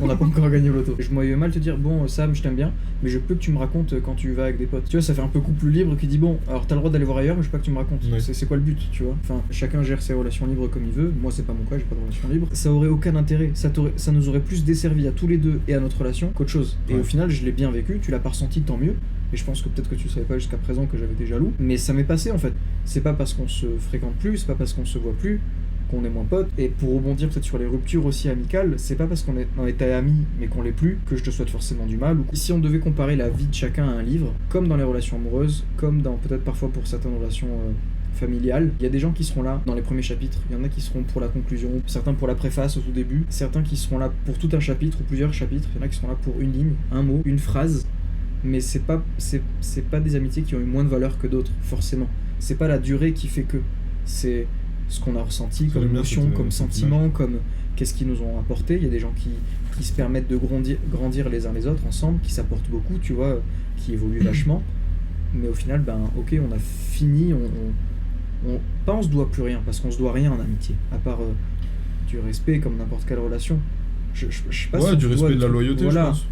On n'a pas encore gagné au loto. Je me voyais mal te dire bon Sam je t'aime bien mais je peux que tu me racontes quand tu vas avec des potes. Tu vois ça fait un peu couple libre qui dit bon alors t'as le droit d'aller voir ailleurs mais je veux pas que tu me racontes. Ouais. C'est quoi le but tu vois. Enfin chacun gère ses relations libres comme il veut. Moi c'est pas mon cas, j'ai pas de relation libre. Ça aurait aucun intérêt. Ça nous aurait plus desservi à tous les deux et à notre relation qu'autre chose. Et Ouais. au final je l'ai bien vécu, tu l'as pas ressenti tant mieux. Et je pense que peut-être que tu savais pas jusqu'à présent que j'avais été jaloux. Mais ça m'est passé en fait. C'est pas parce qu'on se fréquente plus, c'est pas parce qu'on se voit plus qu'on est moins potes. Et pour rebondir peut-être sur les ruptures aussi amicales, c'est pas parce qu'on était amis mais qu'on l'est plus que je te souhaite forcément du mal. Si on devait comparer la vie de chacun à un livre, comme dans les relations amoureuses, comme dans peut-être parfois pour certaines relations familiales, il y a des gens qui seront là dans les premiers chapitres, il y en a qui seront pour la conclusion, certains pour la préface au tout début, certains qui seront là pour tout un chapitre ou plusieurs chapitres, il y en a qui seront là pour une ligne, un mot, une phrase. Mais c'est pas des amitiés qui ont eu moins de valeur que d'autres, forcément. C'est pas la durée qui fait que. C'est ce qu'on a ressenti comme émotion, comme sentiment, comme qu'est-ce qu'ils nous ont apporté. Il y a des gens qui se permettent de grandir les uns les autres ensemble, qui s'apportent beaucoup, tu vois, qui évoluent vachement. Mais au final, ben ok, on a fini, pas on se doit plus rien, parce qu'on se doit rien en amitié, à part du respect comme n'importe quelle relation. Je sais pas Ouais, si du tu respect dois, et de la loyauté, voilà, je pense.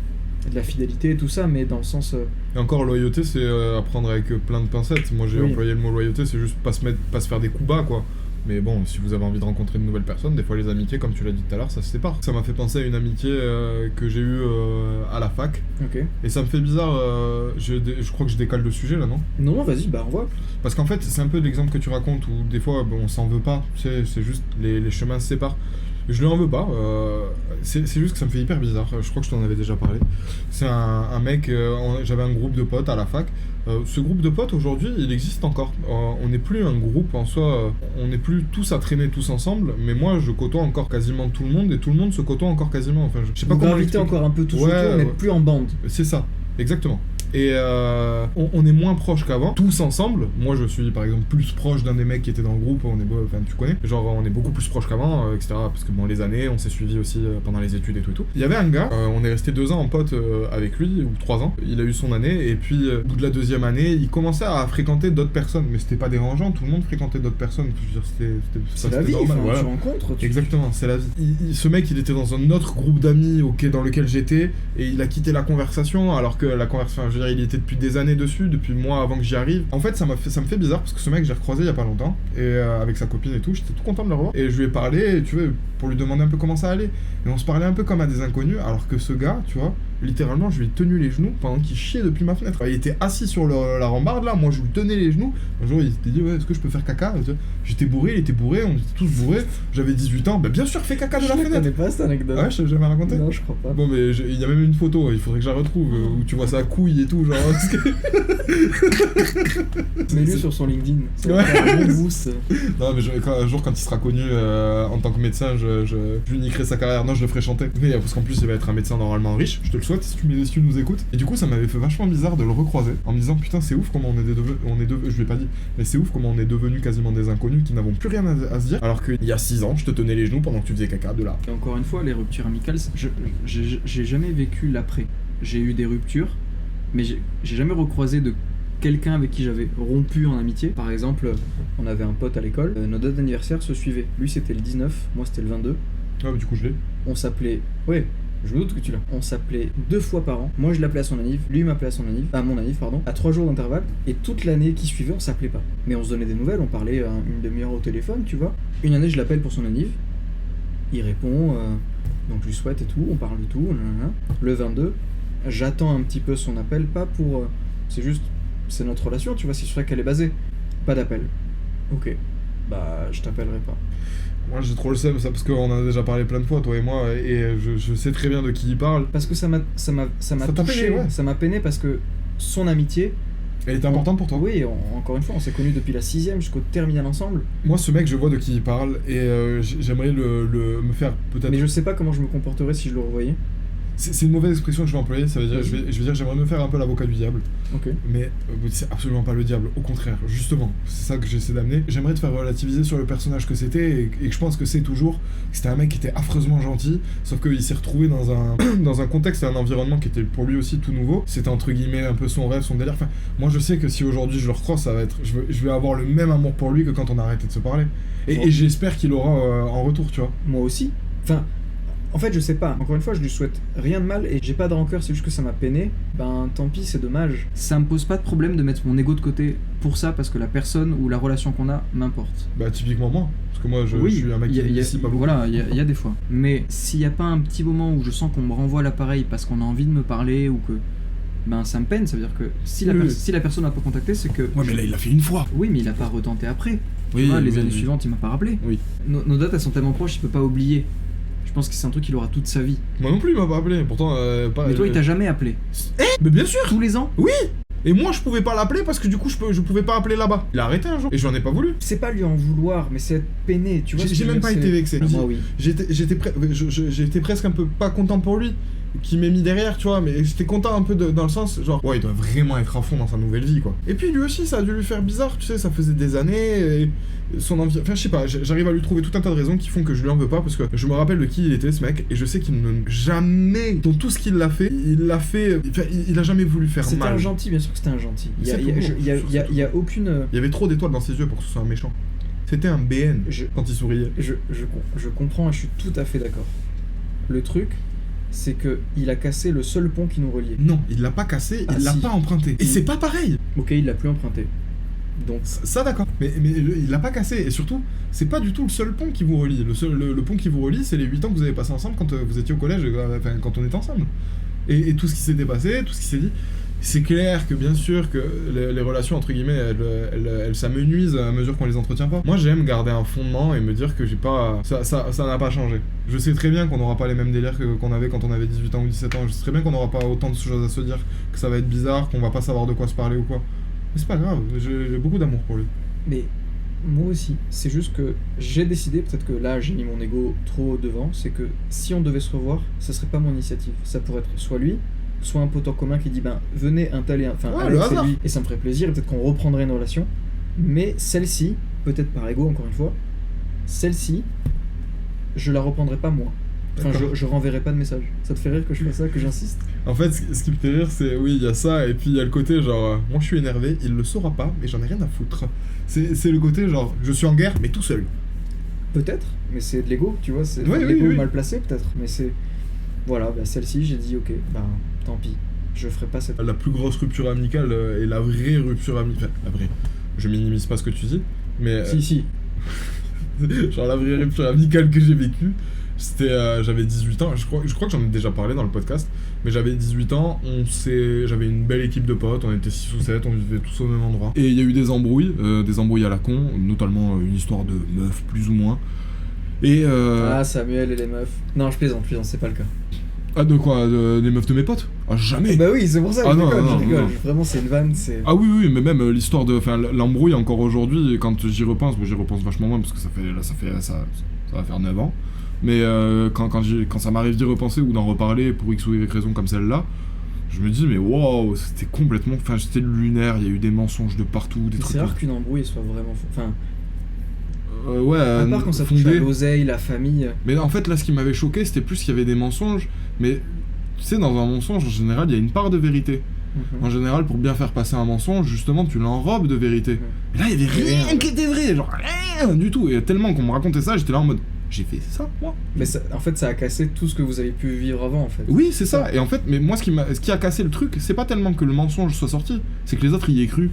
de la fidélité et tout ça, mais dans le sens... Et encore, loyauté, c'est à prendre avec plein de pincettes. Moi, j'ai Oui. employé le mot loyauté, c'est juste pas se faire des coups bas, quoi. Mais bon, si vous avez envie de rencontrer de nouvelles personnes, des fois les amitiés, comme tu l'as dit tout à l'heure, ça se sépare. Ça m'a fait penser à une amitié que j'ai eue à la fac. Ok. Et ça me fait bizarre, je crois que je décale le sujet là, non? Non, vas-y, bah on voit. Parce qu'en fait, c'est un peu l'exemple que tu racontes où des fois, bon, on s'en veut pas, tu sais, c'est juste les chemins se séparent. Je lui en veux pas, c'est juste que ça me fait hyper bizarre, je crois que je t'en avais déjà parlé. C'est un mec, j'avais un groupe de potes à la fac. Ce groupe de potes aujourd'hui, il existe encore. On n'est plus un groupe en soi, on n'est plus tous à traîner tous ensemble, mais moi je côtoie encore quasiment tout le monde et tout le monde se côtoie encore quasiment. Enfin, je sais pas Vous comment gravitez l'expliquer. encore un peu tous Ouais, autour, mais ouais. plus en bande. C'est ça, exactement. Et on est moins proches qu'avant, tous ensemble. Moi, je suis par exemple plus proche d'un des mecs qui était dans le groupe, enfin, tu connais. Genre, on est beaucoup plus proches qu'avant, etc. Parce que bon, les années, on s'est suivis aussi pendant les études et tout et tout. Il y avait un gars, on est resté 2 ans en pote avec lui, ou 3 ans. Il a eu son année, et puis au bout de la 2e année, il commençait à fréquenter d'autres personnes. Mais c'était pas dérangeant, tout le monde fréquentait d'autres personnes. Je veux dire, c'est la vie, normal, voilà. Tu rencontres. Exactement, c'est la vie. Ce mec, il était dans un autre groupe d'amis dans lequel j'étais, et il a quitté la conversation, alors que la conversation, je veux dire, il était depuis des années dessus, depuis moi avant que j'y arrive. En fait, ça me fait bizarre, parce que ce mec, j'ai recroisé il y a pas longtemps, et avec sa copine et tout, j'étais tout content de le revoir. Et je lui ai parlé, tu vois, pour lui demander un peu comment ça allait. Et on se parlait un peu comme à des inconnus, alors que ce gars, tu vois, littéralement, je lui ai tenu les genoux pendant qu'il chiait depuis ma fenêtre. Il était assis sur la rambarde, là, moi je lui tenais les genoux. Un jour, il s'était dit, ouais, est-ce que je peux faire caca? J'étais bourré, il était bourré, on était tous bourrés. J'avais 18 ans, bah bien sûr, fais caca de la fenêtre. Je connais pas cette anecdote. Ouais, je t'ai jamais raconté. Non, je crois pas. Bon, mais il y a même une photo, il faudrait que je la retrouve, où tu vois sa couille et tout, genre. Mets-le sur son LinkedIn. Ouais. Un bon boost. Non, mais un jour, quand il sera connu en tant que médecin, je lui niquerai sa carrière. Non, je le ferai chanter. Mais parce qu'en plus, il va être un médecin normalement riche. Je te le souhaite si tu nous écoutes. Et du coup, ça m'avait fait vachement bizarre de le recroiser en me disant, putain, c'est ouf comment on est devenus. Je l'ai pas dit, mais c'est ouf comment on est devenus quasiment des inconnus qui n'avons plus rien à se dire. Alors qu'il y a 6 ans, je te tenais les genoux pendant que tu faisais caca de là. Et encore une fois, les ruptures amicales, j'ai jamais vécu l'après. J'ai eu des ruptures, mais j'ai jamais recroisé de quelqu'un avec qui j'avais rompu en amitié. Par exemple, on avait un pote à l'école, nos dates d'anniversaire se suivaient. Lui c'était le 19, moi c'était le 22. Ah, bah, du coup je l'ai. On s'appelait... Ouais, je me doute que tu l'as. On s'appelait 2 fois par an. Moi je l'appelais à son anniv, lui il m'appelait à mon anniv, pardon, à 3 jours d'intervalle. Et toute l'année qui suivait, on s'appelait pas. Mais on se donnait des nouvelles, on parlait une demi-heure au téléphone, tu vois. Une année je l'appelle pour son anniv, il répond, donc je lui souhaite et tout, on parle de tout, nanana. Le 22, j'attends un petit peu son appel, pas pour... c'est juste... c'est notre relation, tu vois, c'est sur laquelle elle est basée. Pas d'appel. Ok. Bah, je t'appellerai pas. Moi j'ai trop le seum ça, parce qu'on en a déjà parlé plein de fois, toi et moi, et je sais très bien de qui il parle. Parce que ça m'a touché, peiné, ouais. Ça m'a peiné parce que son amitié... Elle était importante pour toi? Oui, encore une fois, on s'est connus depuis la 6ème jusqu'au terminal ensemble. Moi, ce mec, je vois de qui il parle, et j'aimerais me faire peut-être... Mais je sais pas comment je me comporterais si je le revoyais. C'est une mauvaise expression que je vais employer, ça veut dire, je vais dire j'aimerais me faire un peu l'avocat du diable. Ok. Mais c'est absolument pas le diable, au contraire, justement, c'est ça que j'essaie d'amener. J'aimerais te faire relativiser sur le personnage que c'était, et que je pense que c'est toujours. C'était un mec qui était affreusement gentil, sauf qu'il s'est retrouvé dans un contexte et un environnement qui était pour lui aussi tout nouveau. C'était entre guillemets un peu son rêve, son délire. Enfin, moi je sais que si aujourd'hui je le recroise, ça va être. Je vais avoir le même amour pour lui que quand on a arrêté de se parler. Et j'espère qu'il aura en retour, tu vois. Moi aussi. Enfin. En fait, je sais pas. Encore une fois, je lui souhaite rien de mal et j'ai pas de rancœur, c'est juste que ça m'a peiné. Ben, tant pis, c'est dommage. Ça me pose pas de problème de mettre mon ego de côté pour ça parce que la personne ou la relation qu'on a m'importe. Bah, typiquement moi. Parce que moi, je suis un mec qui ici pas beaucoup. Voilà, il y a des fois. Mais s'il y a pas un petit moment où je sens qu'on me renvoie l'appareil parce qu'on a envie de me parler ou que. Ben, ça me peine, ça veut dire que si la personne m'a pas contacté, c'est que. Ouais, mais là, il l'a fait une fois. Oui, mais il a pas retenté après. Oui, les années suivantes, il m'a pas rappelé. Oui. Nos dates, elles sont tellement proches, il peut pas oublier. Je pense que c'est un truc qu'il aura toute sa vie. Moi non plus, il m'a pas appelé. Pourtant, Mais toi, il t'a jamais appelé. Mais bien sûr. Tous les ans. Oui. Et moi, je pouvais pas l'appeler parce que du coup, je pouvais pas appeler là-bas. Il a arrêté un jour. Et je n'en ai pas voulu. C'est pas lui en vouloir, mais c'est être peiné, tu vois. J'ai même pas été vexé. Moi, oui. J'étais presque un peu pas content pour lui, qui m'ait mis derrière, tu vois, mais j'étais content un peu dans le sens, genre, ouais, il doit vraiment être à fond dans sa nouvelle vie, quoi. Et puis lui aussi, ça a dû lui faire bizarre, tu sais, ça faisait des années, et son envie... Enfin, je sais pas, j'arrive à lui trouver tout un tas de raisons qui font que je lui en veux pas, parce que je me rappelle de qui il était, ce mec, et je sais qu'il ne... jamais, dans tout ce qu'il l'a fait, il a jamais voulu faire mal. C'était un gentil, bien sûr que c'était un gentil. Il y a aucune... Il y avait trop d'étoiles dans ses yeux pour que ce soit un méchant. C'était un BN quand il souriait. Je comprends et je suis tout à fait d'accord. Le truc, c'est que il a cassé le seul pont qui nous reliait. Non, il l'a pas cassé, il l'a pas emprunté. Et c'est pas pareil. Ok, il l'a plus emprunté. Donc ça d'accord. Mais il l'a pas cassé. Et surtout, c'est pas du tout le seul pont qui vous relie. Le pont qui vous relie, c'est les 8 ans que vous avez passé ensemble quand vous étiez au collège, enfin quand on était ensemble. Et tout ce qui s'était passé, tout ce qui s'est dit. C'est clair que bien sûr que les relations entre guillemets elles s'amenuisent à mesure qu'on les entretient pas. Moi j'aime garder un fondement et me dire que j'ai pas ça n'a pas changé. Je sais très bien qu'on n'aura pas les mêmes délires qu'on avait quand on avait 18 ans ou 17 ans. Je sais très bien qu'on n'aura pas autant de choses à se dire, que ça va être bizarre, qu'on va pas savoir de quoi se parler ou quoi. Mais c'est pas grave, j'ai beaucoup d'amour pour lui. Mais moi aussi, c'est juste que j'ai décidé, peut-être que là j'ai mis mon ego trop devant, c'est que si on devait se revoir, ça serait pas mon initiative. Ça pourrait être soit lui, soit un pote en commun qui dit ben venez un tel et enfin Ouais, Alex le et hasard. lui, et ça me ferait plaisir, et peut-être qu'on reprendrait une relation. Mais celle-ci, peut-être par ego encore une fois, celle-ci, je la reprendrai pas moi. Enfin, D'accord. je renverrai pas de message. Ça te fait rire que je fasse ça, que j'insiste? En fait, ce qui me fait rire, c'est oui, il y a ça, et puis il y a le côté genre, moi je suis énervé, il le saura pas, mais j'en ai rien à foutre. C'est le côté genre, je suis en guerre, mais tout seul. Peut-être, mais c'est de l'ego, tu vois, c'est Oui, de oui, l'ego oui. mal placé peut-être, mais c'est... Voilà, bah celle-ci, j'ai dit ok, ben tant pis, je ferai pas cette... La plus grosse rupture amicale et la vraie rupture amicale. Enfin, la vraie. Je minimise pas ce que tu dis, mais. Si, Genre la vraie rupture amicale que j'ai vécue, c'était. J'avais 18 ans, je crois que j'en ai déjà parlé dans le podcast, mais j'avais 18 ans, j'avais une belle équipe de potes, on était 6 ou 7, on vivait tous au même endroit. Et il y a eu des embrouilles à la con, notamment une histoire de meuf, plus ou moins. Et. Ah, Samuel et les meufs. Non, je plaisante, c'est pas le cas. Ah, de quoi des meufs de mes potes? Ah, jamais! Bah oui, c'est pour ça que Ah je non, rigole, non, je rigole. non. Vraiment, c'est une vanne, c'est... Ah oui, oui, mais même l'histoire de. Enfin, l'embrouille encore aujourd'hui, quand j'y repense, bon, j'y repense vachement moins parce que ça va faire 9 ans. Mais quand ça m'arrive d'y repenser ou d'en reparler pour X ou Y raison comme celle-là, je me dis, mais waouh, c'était complètement. Enfin, j'étais lunaire, il y a eu des mensonges de partout, des trucs. C'est rare qu'une embrouille soit vraiment... Enfin, Ouais, à part quand ça touche à fondé. l'oseille, la famille... Mais en fait, là, ce qui m'avait choqué, c'était plus qu'il y avait des mensonges, mais tu sais, dans un mensonge, en général, il y a une part de vérité. En général, pour bien faire passer un mensonge, justement, tu l'enrobes de vérité. Mais là, il y avait rien Rien, qui était vrai, genre rien du tout. Et tellement qu'on me racontait ça, j'étais là en mode, j'ai fait ça, moi. Mais ça, en fait, ça a cassé tout ce que vous avez pu vivre avant, en fait. Oui, c'est ça. Et en fait, mais moi, ce qui a cassé le truc, c'est pas tellement que le mensonge soit sorti, c'est que les autres y aient cru.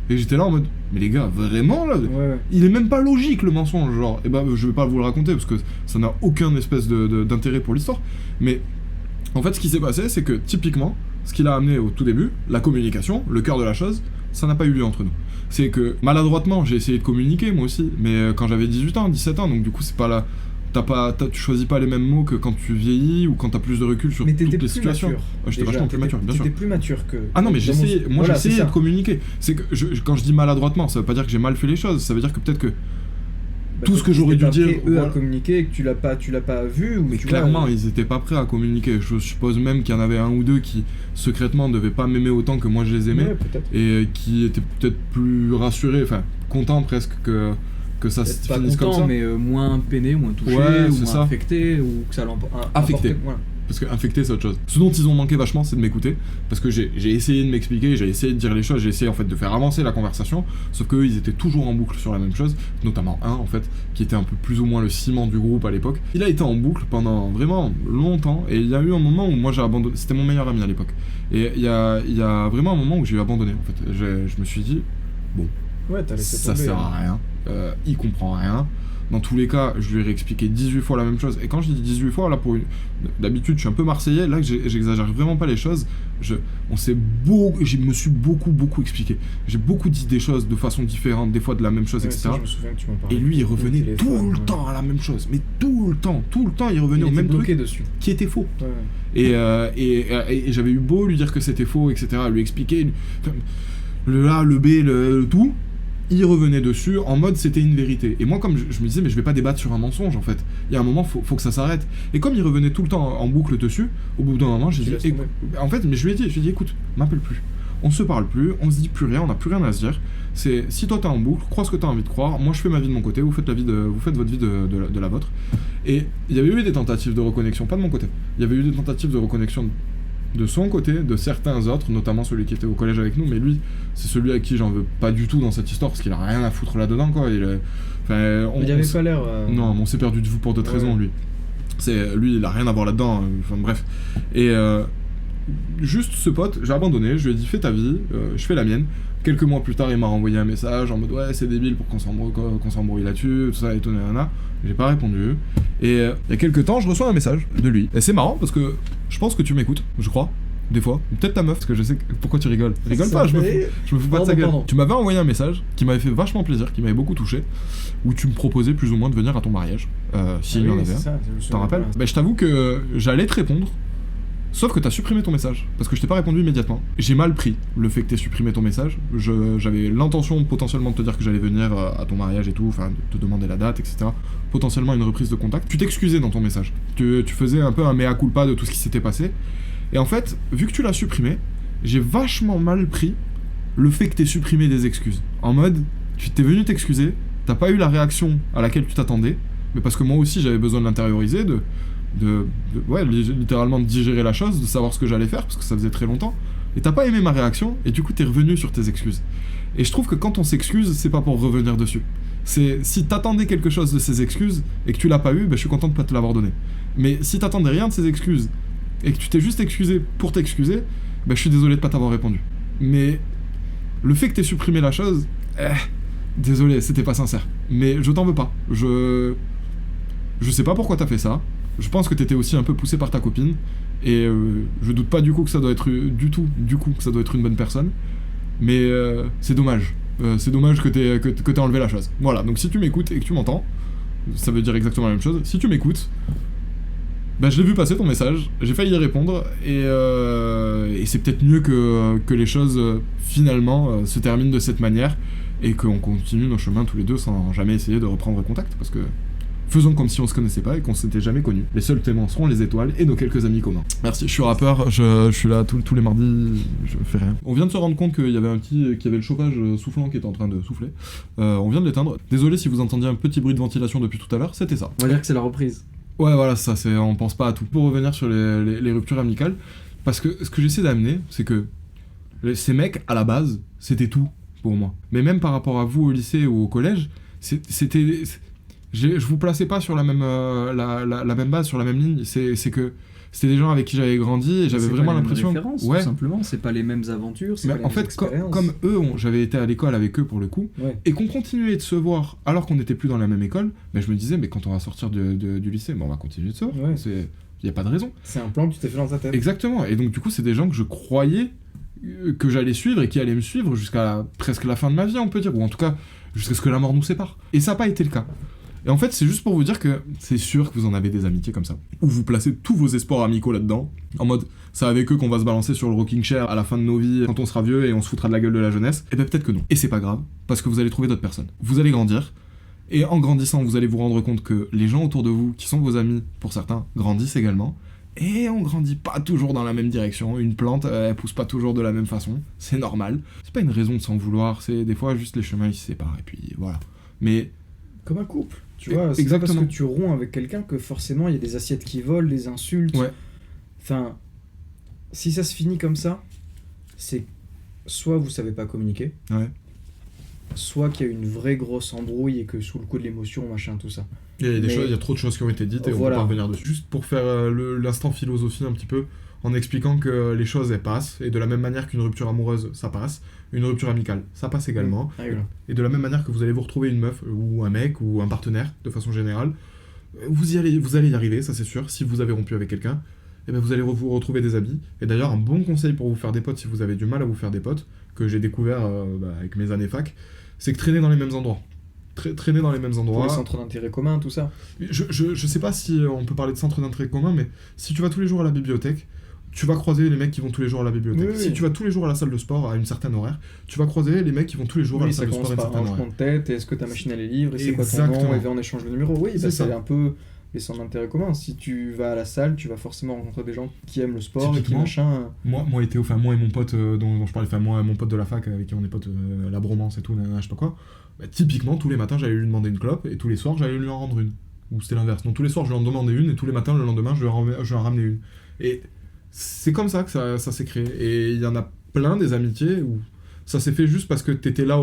Et j'étais là en mode, mais les gars, vraiment là, Ouais. il est même pas logique le mensonge, genre. Et bah, je vais pas vous le raconter parce que ça n'a aucun espèce d'intérêt pour l'histoire. Mais en fait, ce qui s'est passé, c'est que typiquement, ce qu'il a amené au tout début, la communication, le cœur de la chose, ça n'a pas eu lieu entre nous. C'est que maladroitement, j'ai essayé de communiquer moi aussi, mais quand j'avais 18 ans, 17 ans, donc du coup, c'est pas là. Tu choisis pas les mêmes mots que quand tu vieillis ou quand t'as plus de recul sur Mais toutes t'étais les plus situations. mature. J'étais Déjà, vachement plus mature, bien sûr. T'étais plus mature que... Ah non, mais dans j'essayais, moi voilà, j'essayais c'est de ça. communiquer. C'est que quand je dis maladroitement, ça veut pas dire que j'ai mal fait les choses, ça veut dire que peut-être que Bah, tout ce que j'aurais dû dire. eux voilà. à communiquer et que tu l'as pas vu ou Mais tu clairement, vois, ils étaient pas prêts à communiquer. Je suppose même qu'il y en avait un ou deux qui, secrètement, devaient pas m'aimer autant que moi je les aimais. Ouais, peut-être. Et qui étaient peut-être plus rassurés, enfin, contents presque que ça se Peut-être pas finisse comme content, ça. mais moins peiné, moins touché, Ouais, ou c'est moins ça. affecté, ou que ça Affecté. Voilà. Parce que infecté, c'est autre chose. Ce dont ils ont manqué vachement, c'est de m'écouter. Parce que j'ai essayé de m'expliquer, j'ai essayé de dire les choses, j'ai essayé en fait de faire avancer la conversation. Sauf qu'eux, ils étaient toujours en boucle sur la même chose. Notamment un, en fait, qui était un peu plus ou moins le ciment du groupe à l'époque. Il a été en boucle pendant vraiment longtemps. Et il y a eu un moment où moi j'ai abandonné. C'était mon meilleur ami à l'époque. Et il y a vraiment un moment où j'ai abandonné, en fait. Je me suis dit, bon, Ouais, t'as laissé ça tomber. sert hein. à rien. Il comprend rien. Dans tous les cas, je lui ai réexpliqué 18 fois la même chose. Et quand je dis 18 fois, là, d'habitude, je suis un peu marseillais. Là, j'exagère vraiment pas les choses. Je me suis beaucoup expliqué. J'ai beaucoup dit des choses de façon différente, des fois de la même chose, Ouais, etc. ça, je me souviens que tu m'en parlais. Et lui, il revenait Au tout téléphone, le ouais. temps à la même chose. Mais tout le temps, il revenait Il au était même bloqué truc dessus. qui était faux. Ouais, ouais. Et j'avais eu beau lui dire que c'était faux, etc., lui expliquer, enfin, le A, le B, le tout, il revenait dessus en mode c'était une vérité. Et moi, comme je me disais, mais je vais pas débattre sur un mensonge en fait. Il y a un moment, faut que ça s'arrête. Et comme il revenait tout le temps en boucle dessus, au bout d'un moment, j'ai Tu dit, laisses tomber. en fait, mais je lui ai dit, écoute, m'appelle plus. On se parle plus, on se dit plus rien, on n'a plus rien à se dire. C'est si toi t'es en boucle, crois ce que t'as envie de croire. Moi je fais ma vie de mon côté, vous faites votre vie de la vôtre. Et il y avait eu des tentatives de reconnexion, pas de mon côté. Il y avait eu des tentatives de reconnexion de son côté, de certains autres, notamment celui qui était au collège avec nous, mais lui, c'est celui à qui j'en veux pas du tout dans cette histoire parce qu'il a rien à foutre là-dedans, quoi. Il avait pas l'air. Non, mais on s'est perdu de vue pour d'autres Ouais. raisons, lui. Lui, il a rien à voir là-dedans. Enfin bref. Et juste ce pote, j'ai abandonné. Je lui ai dit fais ta vie, je fais la mienne. Quelques mois plus tard, il m'a renvoyé un message en mode ouais c'est débile pour qu'on s'embrouille là-dessus, tout ça et tout nanana. J'ai pas répondu. Et il y a quelques temps, je reçois un message de lui. Et c'est marrant parce que je pense que tu m'écoutes, je crois. Des fois, peut-être ta meuf, parce que je sais pourquoi tu rigoles. Rigole Ça pas, je me fait- fous pas de Pardon, sa gueule. pardon. Tu m'avais envoyé un message qui m'avait fait vachement plaisir, qui m'avait beaucoup touché, où tu me proposais plus ou moins de venir à ton mariage, s'il y en avait un. T'en rappelles? Bah, je t'avoue que j'allais te répondre, sauf que t'as supprimé ton message, parce que je t'ai pas répondu immédiatement. J'ai mal pris le fait que t'aies supprimé ton message. J'avais l'intention potentiellement de te dire que j'allais venir à ton mariage et tout, enfin de te demander la date, etc. Potentiellement une reprise de contact. Tu t'excusais dans ton message. Tu faisais un peu un mea culpa de tout ce qui s'était passé. Et en fait, vu que tu l'as supprimé, j'ai vachement mal pris le fait que t'aies supprimé des excuses. En mode, tu t'es venu t'excuser, t'as pas eu la réaction à laquelle tu t'attendais, mais parce que moi aussi j'avais besoin de l'intérioriser, ouais, littéralement de digérer la chose, de savoir ce que j'allais faire, parce que ça faisait très longtemps, et t'as pas aimé ma réaction, et du coup t'es revenu sur tes excuses. Et je trouve que quand on s'excuse, c'est pas pour revenir dessus. C'est, si t'attendais quelque chose de ces excuses, et que tu l'as pas eu, je suis content de pas te l'avoir donné. Mais si t'attendais rien de ces excuses, et que tu t'es juste excusé pour t'excuser, je suis désolé de pas t'avoir répondu. Mais le fait que t'aies supprimé la chose, désolé, c'était pas sincère. Mais je t'en veux pas. Je sais pas pourquoi t'as fait ça. Je pense que t'étais aussi un peu poussé par ta copine. Et je doute pas du coup que ça doit être que ça doit être une bonne personne. Mais c'est dommage. C'est dommage que t'aies enlevé la chose. Voilà, donc si tu m'écoutes et que tu m'entends, ça veut dire exactement la même chose. Si tu m'écoutes, je l'ai vu passer ton message, j'ai failli y répondre, et c'est peut-être mieux que les choses finalement se terminent de cette manière, et qu'on continue nos chemins tous les deux sans jamais essayer de reprendre contact, parce que faisons comme si on se connaissait pas et qu'on s'était jamais connus. Les seuls témoins seront les étoiles et nos quelques amis communs. Merci, je suis rappeur, je suis là tous les mardis, je fais rien. On vient de se rendre compte qu'il y avait le chauffage soufflant qui était en train de souffler. On vient de l'éteindre. Désolé si vous entendiez un petit bruit de ventilation depuis tout à l'heure, c'était ça. On va dire que c'est la reprise. Ouais, voilà, ça, on pense pas à tout. Pour revenir sur les ruptures amicales, parce que ce que j'essaie d'amener, c'est que ces mecs, à la base, c'était tout pour moi. Mais même par rapport à vous au lycée ou au collège, c'était... Je vous plaçais pas sur la même base, sur la même ligne. C'est que c'était des gens avec qui j'avais grandi et j'avais vraiment l'impression... Ouais. Tout simplement, c'est pas les mêmes aventures, c'est pas les mêmes expériences. Comme eux, j'avais été à l'école avec eux pour le coup, et qu'on continuait de se voir alors qu'on n'était plus dans la même école, je me disais, mais quand on va sortir du lycée, on va continuer de se voir. Ouais. Y a pas de raison. C'est un plan que tu t'es fait dans ta tête. Exactement. Et donc du coup, c'est des gens que je croyais que j'allais suivre et qui allaient me suivre jusqu'à presque la fin de ma vie, on peut dire, ou en tout cas jusqu'à ce que la mort nous sépare. Et ça n'a pas été le cas. Et en fait, c'est juste pour vous dire que c'est sûr que vous en avez des amitiés comme ça, où vous placez tous vos espoirs amicaux là-dedans, en mode, c'est avec eux qu'on va se balancer sur le rocking chair à la fin de nos vies, quand on sera vieux et on se foutra de la gueule de la jeunesse. Et peut-être que non. Et c'est pas grave, parce que vous allez trouver d'autres personnes. Vous allez grandir, et en grandissant, vous allez vous rendre compte que les gens autour de vous, qui sont vos amis, pour certains, grandissent également, et on grandit pas toujours dans la même direction. Une plante, elle pousse pas toujours de la même façon, c'est normal. C'est pas une raison de s'en vouloir, c'est des fois juste les chemins ils se séparent, et puis voilà. Mais... comme un couple. Tu vois, c'est pas parce que tu romps avec quelqu'un que forcément il y a des assiettes qui volent, des insultes. Ouais. Enfin, si ça se finit comme ça, c'est soit vous savez pas communiquer, soit qu'il y a une vraie grosse embrouille et que sous le coup de l'émotion, machin, tout ça. Il y a trop de choses qui ont été dites et on peut pas revenir dessus. Juste pour faire l'instant philosophie un petit peu, en expliquant que les choses elles passent, et de la même manière qu'une rupture amoureuse ça passe, une rupture amicale ça passe également, et de la même manière que vous allez vous retrouver une meuf ou un mec ou un partenaire de façon générale, vous allez y arriver, ça c'est sûr. Si vous avez rompu avec quelqu'un, vous allez vous retrouver des amis. Et d'ailleurs, un bon conseil pour vous faire des potes, si vous avez du mal à vous faire des potes, que j'ai découvert avec mes années fac, c'est que traîner dans les mêmes endroits. Traîner dans les mêmes endroits. Pour les centres d'intérêt communs, tout ça. Je sais pas si on peut parler de centres d'intérêt communs, mais si tu vas tous les jours à la bibliothèque, tu vas croiser les mecs qui vont tous les jours à la bibliothèque. Oui. Si tu vas tous les jours à la salle de sport à une certaine horaire, tu vas croiser les mecs qui vont tous les jours à la salle de sport à une certaine horaire. Oui, ça commence par un de tête, est-ce que ta machine a les livres, et c'est quoi ton nom, et va en échange de numéros. Oui, c'est un peu les centres d'intérêt communs. Si tu vas à la salle, tu vas forcément rencontrer des gens qui aiment le sport et qui machin... Moi et mon pote dont je parlais, moi mon pote de la fac avec qui on est pote, la bromance et tout, je sais pas quoi, typiquement tous les matins j'allais lui demander une clope et tous les soirs j'allais lui en rendre une. Ou c'était l'inverse. Donc tous les soirs je lui en demandais une et tous les matins le lendemain je lui en ramenais une. Et c'est comme ça que ça s'est créé. Et il y en a plein des amitiés où ça s'est fait juste parce que t'étais là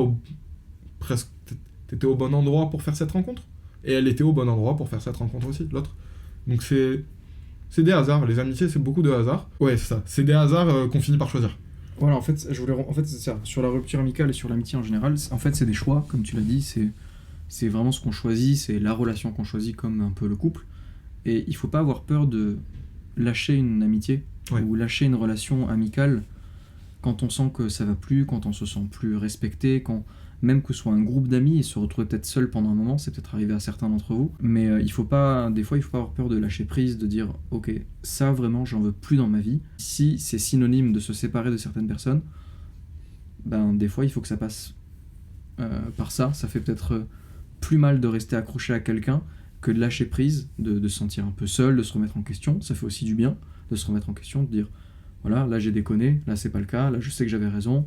t'étais au bon endroit pour faire cette rencontre. Et elle était au bon endroit pour faire cette rencontre aussi, l'autre. Donc c'est des hasards. Les amitiés, c'est beaucoup de hasards. Ouais, c'est ça. C'est des hasards qu'on finit par choisir. Voilà, en fait, c'est ça. Sur la rupture amicale et sur l'amitié en général, en fait, c'est des choix, comme tu l'as dit. C'est vraiment ce qu'on choisit, c'est la relation qu'on choisit comme un peu le couple. Et il faut pas avoir peur de lâcher une amitié ou lâcher une relation amicale quand on sent que ça va plus, quand on se sent plus respecté, quand même que ce soit un groupe d'amis et se retrouver peut-être seul pendant un moment, c'est peut-être arrivé à certains d'entre vous, mais des fois il faut pas avoir peur de lâcher prise, de dire ok, ça vraiment j'en veux plus dans ma vie. Si c'est synonyme de se séparer de certaines personnes, des fois il faut que ça passe par ça fait peut-être plus mal de rester accroché à quelqu'un que de lâcher prise, de se sentir un peu seul, de se remettre en question. Ça fait aussi du bien de se remettre en question, de dire voilà, là j'ai déconné, là c'est pas le cas, là je sais que j'avais raison.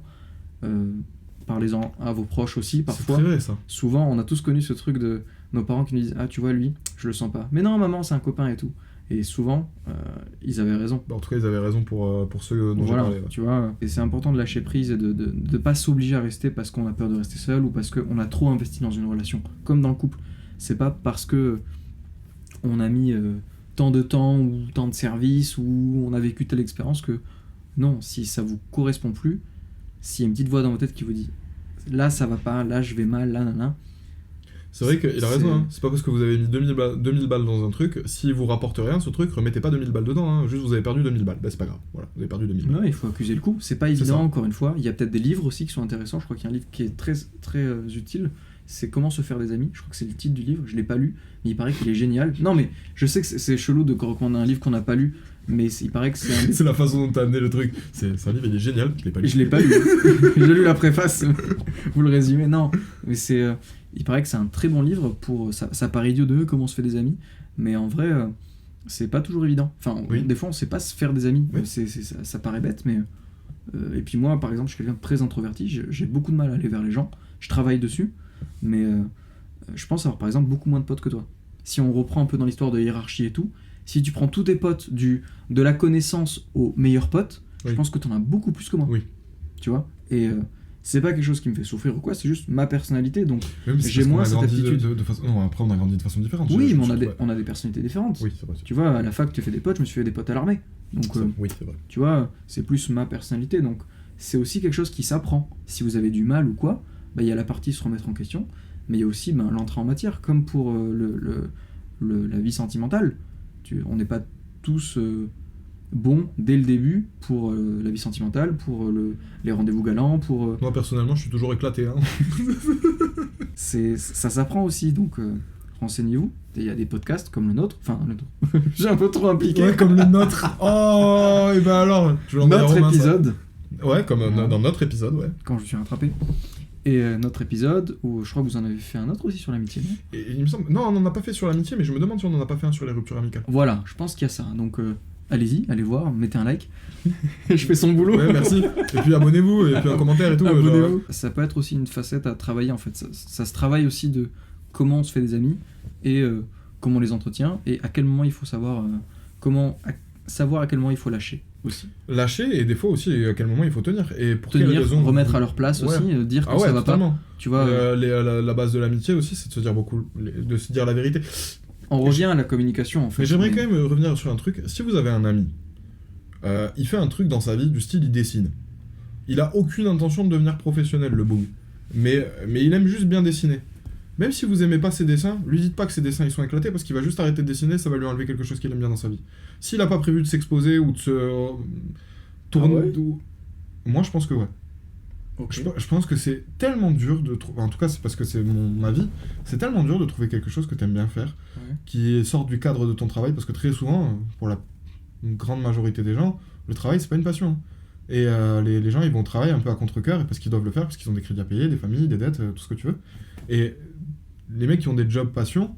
Parlez-en à vos proches aussi, parfois. C'est très vrai, ça. Souvent, on a tous connu ce truc de nos parents qui nous disent « Ah, tu vois, lui, je le sens pas. » Mais non, maman, c'est un copain et tout. Et souvent, ils avaient raison. En tout cas, ils avaient raison pour ceux dont Voilà, j'ai parlé. Ouais. tu vois. Et c'est important de lâcher prise et de pas s'obliger à rester parce qu'on a peur de rester seul ou parce qu'on a trop investi dans une relation. Comme dans le couple. C'est pas parce que on a mis tant de temps ou tant de services ou on a vécu telle expérience que non, si ça vous correspond plus, s'il y a une petite voix dans votre tête qui vous dit là ça va pas, là je vais mal, là nanana. C'est vrai qu'il a raison, hein. C'est pas parce que vous avez mis 2000 balles dans un truc, si vous rapporte rien ce truc, remettez pas 2000 balles dedans, hein. Juste vous avez perdu 2000 balles, bah c'est pas grave, voilà, vous avez perdu 2000 balles. Ouais, il faut accuser le coup, c'est pas évident encore une fois, il y a peut-être des livres aussi qui sont intéressants, je crois qu'il y a un livre qui est très, très utile, c'est Comment se faire des amis, je crois que c'est le titre du livre, je l'ai pas lu, mais il paraît qu'il est génial. Non mais je sais que c'est chelou de recommander un livre qu'on n'a pas lu, mais il paraît que c'est un... C'est la façon dont t'as amené le truc, c'est un livre, il est génial, je l'ai pas lu. Je l'ai pas lu, j'ai lu la préface, vous le résumez, non, mais c'est... il paraît que c'est un très bon livre pour... Ça paraît idiot de comment on se fait des amis, mais en vrai, c'est pas toujours évident. Enfin, oui. Des fois, on sait pas se faire des amis. Oui. Ça paraît bête, mais... et puis moi, par exemple, je suis quelqu'un de très introverti, j'ai beaucoup de mal à aller vers les gens, je travaille dessus, mais je pense avoir, par exemple, beaucoup moins de potes que toi. Si on reprend un peu dans l'histoire de hiérarchie et tout, si tu prends tous tes potes de la connaissance aux meilleurs potes, oui. je pense que t'en as beaucoup plus que moi. Oui. Tu vois ? Et... c'est pas quelque chose qui me fait souffrir ou quoi, c'est juste ma personnalité, donc même si j'ai moins cette aptitude. De façon... Non, après on a grandi de façon différente. Oui, mais on a des personnalités différentes. Oui, c'est vrai. Tu vois, à la fac, tu fais des potes, je me suis fait des potes à l'armée. Donc, oui, c'est vrai. Tu vois, c'est plus ma personnalité, donc c'est aussi quelque chose qui s'apprend. Si vous avez du mal ou quoi, il y a la partie se remettre en question, mais il y a aussi l'entrée en matière, comme pour la vie sentimentale. On n'est pas tous... bon dès le début pour la vie sentimentale, pour les rendez-vous galants, pour... Moi personnellement je suis toujours éclaté. Hein. Ça s'apprend aussi, donc renseignez-vous. Il y a des podcasts comme le nôtre, enfin le nôtre, j'ai un peu trop impliqué. Ouais, comme le nôtre. Oh, et ben alors, notre épisode. Ouais, comme dans notre épisode, ouais. Quand je suis rattrapé. Et notre épisode, où je crois que vous en avez fait un autre aussi sur l'amitié, non ? Et il me semble... Non, on n'en a pas fait sur l'amitié, mais je me demande si on n'en a pas fait un sur les ruptures amicales. Voilà, je pense qu'il y a ça, donc... allez-y, allez voir, mettez un like. Je fais son boulot. Ouais, merci. Et puis abonnez-vous, et puis un commentaire et tout. Abonnez-vous. Ça peut être aussi une facette à travailler en fait. Ça se travaille aussi de comment on se fait des amis et comment on les entretient et à quel moment il faut savoir savoir à quel moment il faut lâcher aussi. Lâcher et des fois aussi à quel moment il faut tenir. Et pour tenir, quelle raison remettre à leur place aussi, dire quand ça va totalement. pas. Tu vois. La base de l'amitié aussi, c'est de se dire de se dire la vérité. On revient à la communication en fait. Mais j'aimerais quand même revenir sur un truc. Si vous avez un ami, il fait un truc dans sa vie du style il dessine. Il a aucune intention de devenir professionnel, le beau. Mais il aime juste bien dessiner. Même si vous aimez pas ses dessins, lui dites pas que ses dessins ils sont éclatés parce qu'il va juste arrêter de dessiner, ça va lui enlever quelque chose qu'il aime bien dans sa vie. S'il a pas prévu de s'exposer ou de se tourner... Ah ouais. Moi je pense que ouais. Okay. Je pense que c'est tellement dur de trouver, en tout cas c'est parce que c'est mon avis, c'est tellement dur de trouver quelque chose que t'aimes bien faire, qui sort du cadre de ton travail, parce que très souvent, pour la grande majorité des gens, le travail c'est pas une passion. Et les gens ils vont travailler un peu à contre-cœur, et parce qu'ils doivent le faire, parce qu'ils ont des crédits à payer, des familles, des dettes, tout ce que tu veux. Et les mecs qui ont des jobs passion,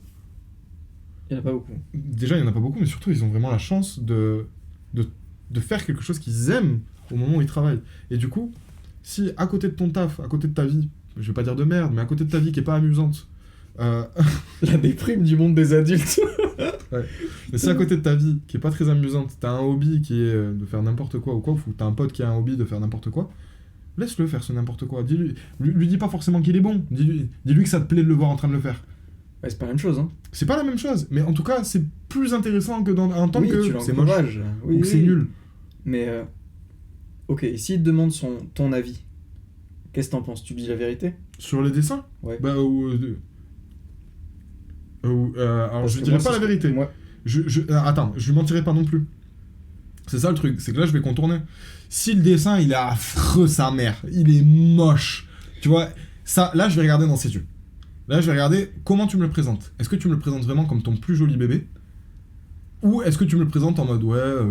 il y en a pas beaucoup. Déjà il y en a pas beaucoup, mais surtout ils ont vraiment la chance de faire quelque chose qu'ils aiment au moment où ils travaillent. Et du coup, si à côté de ton taf, à côté de ta vie, je vais pas dire de merde, mais à côté de ta vie qui est pas amusante, la déprime du monde des adultes. Ouais. Mais si à côté de ta vie qui est pas très amusante, t'as un hobby qui est de faire n'importe quoi ou quoi, ou t'as un pote qui a un hobby de faire n'importe quoi, laisse-le faire ce n'importe quoi. Lui dis pas forcément qu'il est bon, dis-lui que ça te plaît de le voir en train de le faire. Ouais, c'est pas la même chose, hein. C'est pas la même chose, mais en tout cas c'est plus intéressant que dans un temps que c'est moche ou que c'est nul. Mais ok, et s'il te demande ton avis, qu'est-ce que t'en penses ? Tu dis la vérité ? Sur les dessins ? Ouais. Bah alors je dirais pas la vérité. Moi... Attends, je lui mentirais pas non plus. C'est ça le truc, c'est que là je vais contourner. Si le dessin il est affreux sa mère, il est moche, tu vois, ça, là je vais regarder dans ses yeux. Là je vais regarder comment tu me le présentes. Est-ce que tu me le présentes vraiment comme ton plus joli bébé ? Ou est-ce que tu me le présentes en mode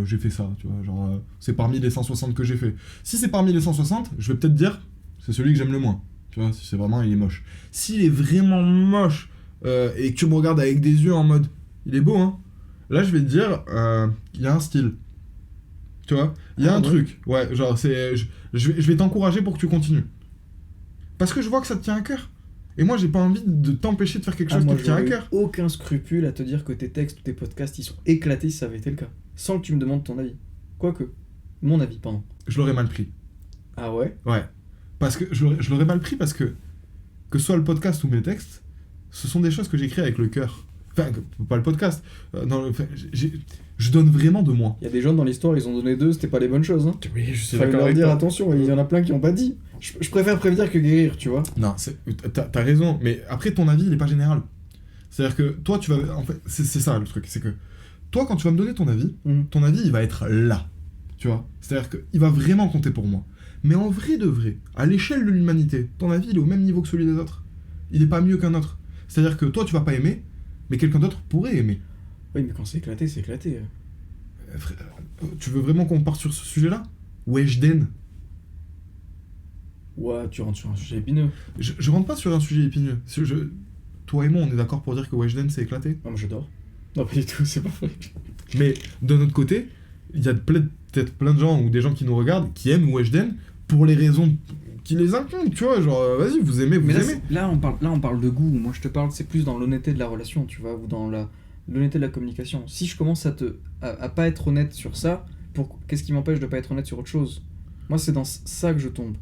j'ai fait ça, tu vois, genre c'est parmi les 160 que j'ai fait. Si c'est parmi les 160, je vais peut-être dire c'est celui que j'aime le moins, tu vois, si c'est vraiment il est moche. S'il est vraiment moche et que tu me regardes avec des yeux en mode il est beau, hein, là je vais te dire il y a un style. Tu vois, il y a un ouais. truc. Ouais, genre, je vais t'encourager pour que tu continues. Parce que je vois que ça te tient à cœur. Et moi, j'ai pas envie de t'empêcher de faire quelque chose qui te tient à cœur. Aucun scrupule à te dire que tes textes ou tes podcasts, ils sont éclatés si ça avait été le cas. Sans que tu me demandes ton avis. Quoique. Mon avis, pardon. Je l'aurais mal pris. Ah ouais? Ouais. Parce que je l'aurais mal pris parce que ce soit le podcast ou mes textes, ce sont des choses que j'écris avec le cœur. Enfin, pas le podcast. Je donne vraiment de moi. Il y a des gens dans l'histoire, ils ont donné 2, c'était pas les bonnes choses. Hein. Oui, je suis Fallait d'accord leur avec dire toi. attention, il y en a plein qui ont pas dit. Je préfère prévenir que guérir, tu vois. Non, t'as raison, mais après ton avis il est pas général. C'est-à-dire que toi tu vas. En fait, c'est ça le truc, c'est que toi quand tu vas me donner ton avis il va être là. Tu vois. C'est-à-dire qu'il va vraiment compter pour moi. Mais en vrai de vrai, à l'échelle de l'humanité, ton avis il est au même niveau que celui des autres. Il est pas mieux qu'un autre. C'est-à-dire que toi tu vas pas aimer, mais quelqu'un d'autre pourrait aimer. Oui, mais quand c'est éclaté, c'est éclaté. Frère, tu veux vraiment qu'on parte sur ce sujet-là? Weshden. Ouais, tu rentres sur un sujet épineux. Je rentre pas sur un sujet épineux. Toi et moi, on est d'accord pour dire que Weshden c'est éclaté? Non, mais j'adore. Non, pas du tout, c'est pas vrai. Mais d'un autre côté, il y a peut-être plein de gens ou des gens qui nous regardent qui aiment Weshden pour les raisons qui les incombent, tu vois, genre vas-y, vous aimez, vous Mais aimez. là, on parle de goût. Moi, je te parle, c'est plus dans l'honnêteté de la relation, tu vois, ou dans l'honnêteté de la communication. Si je commence à pas être honnête sur ça, qu'est-ce qui m'empêche de pas être honnête sur autre chose? Moi, c'est dans ça que je tombe.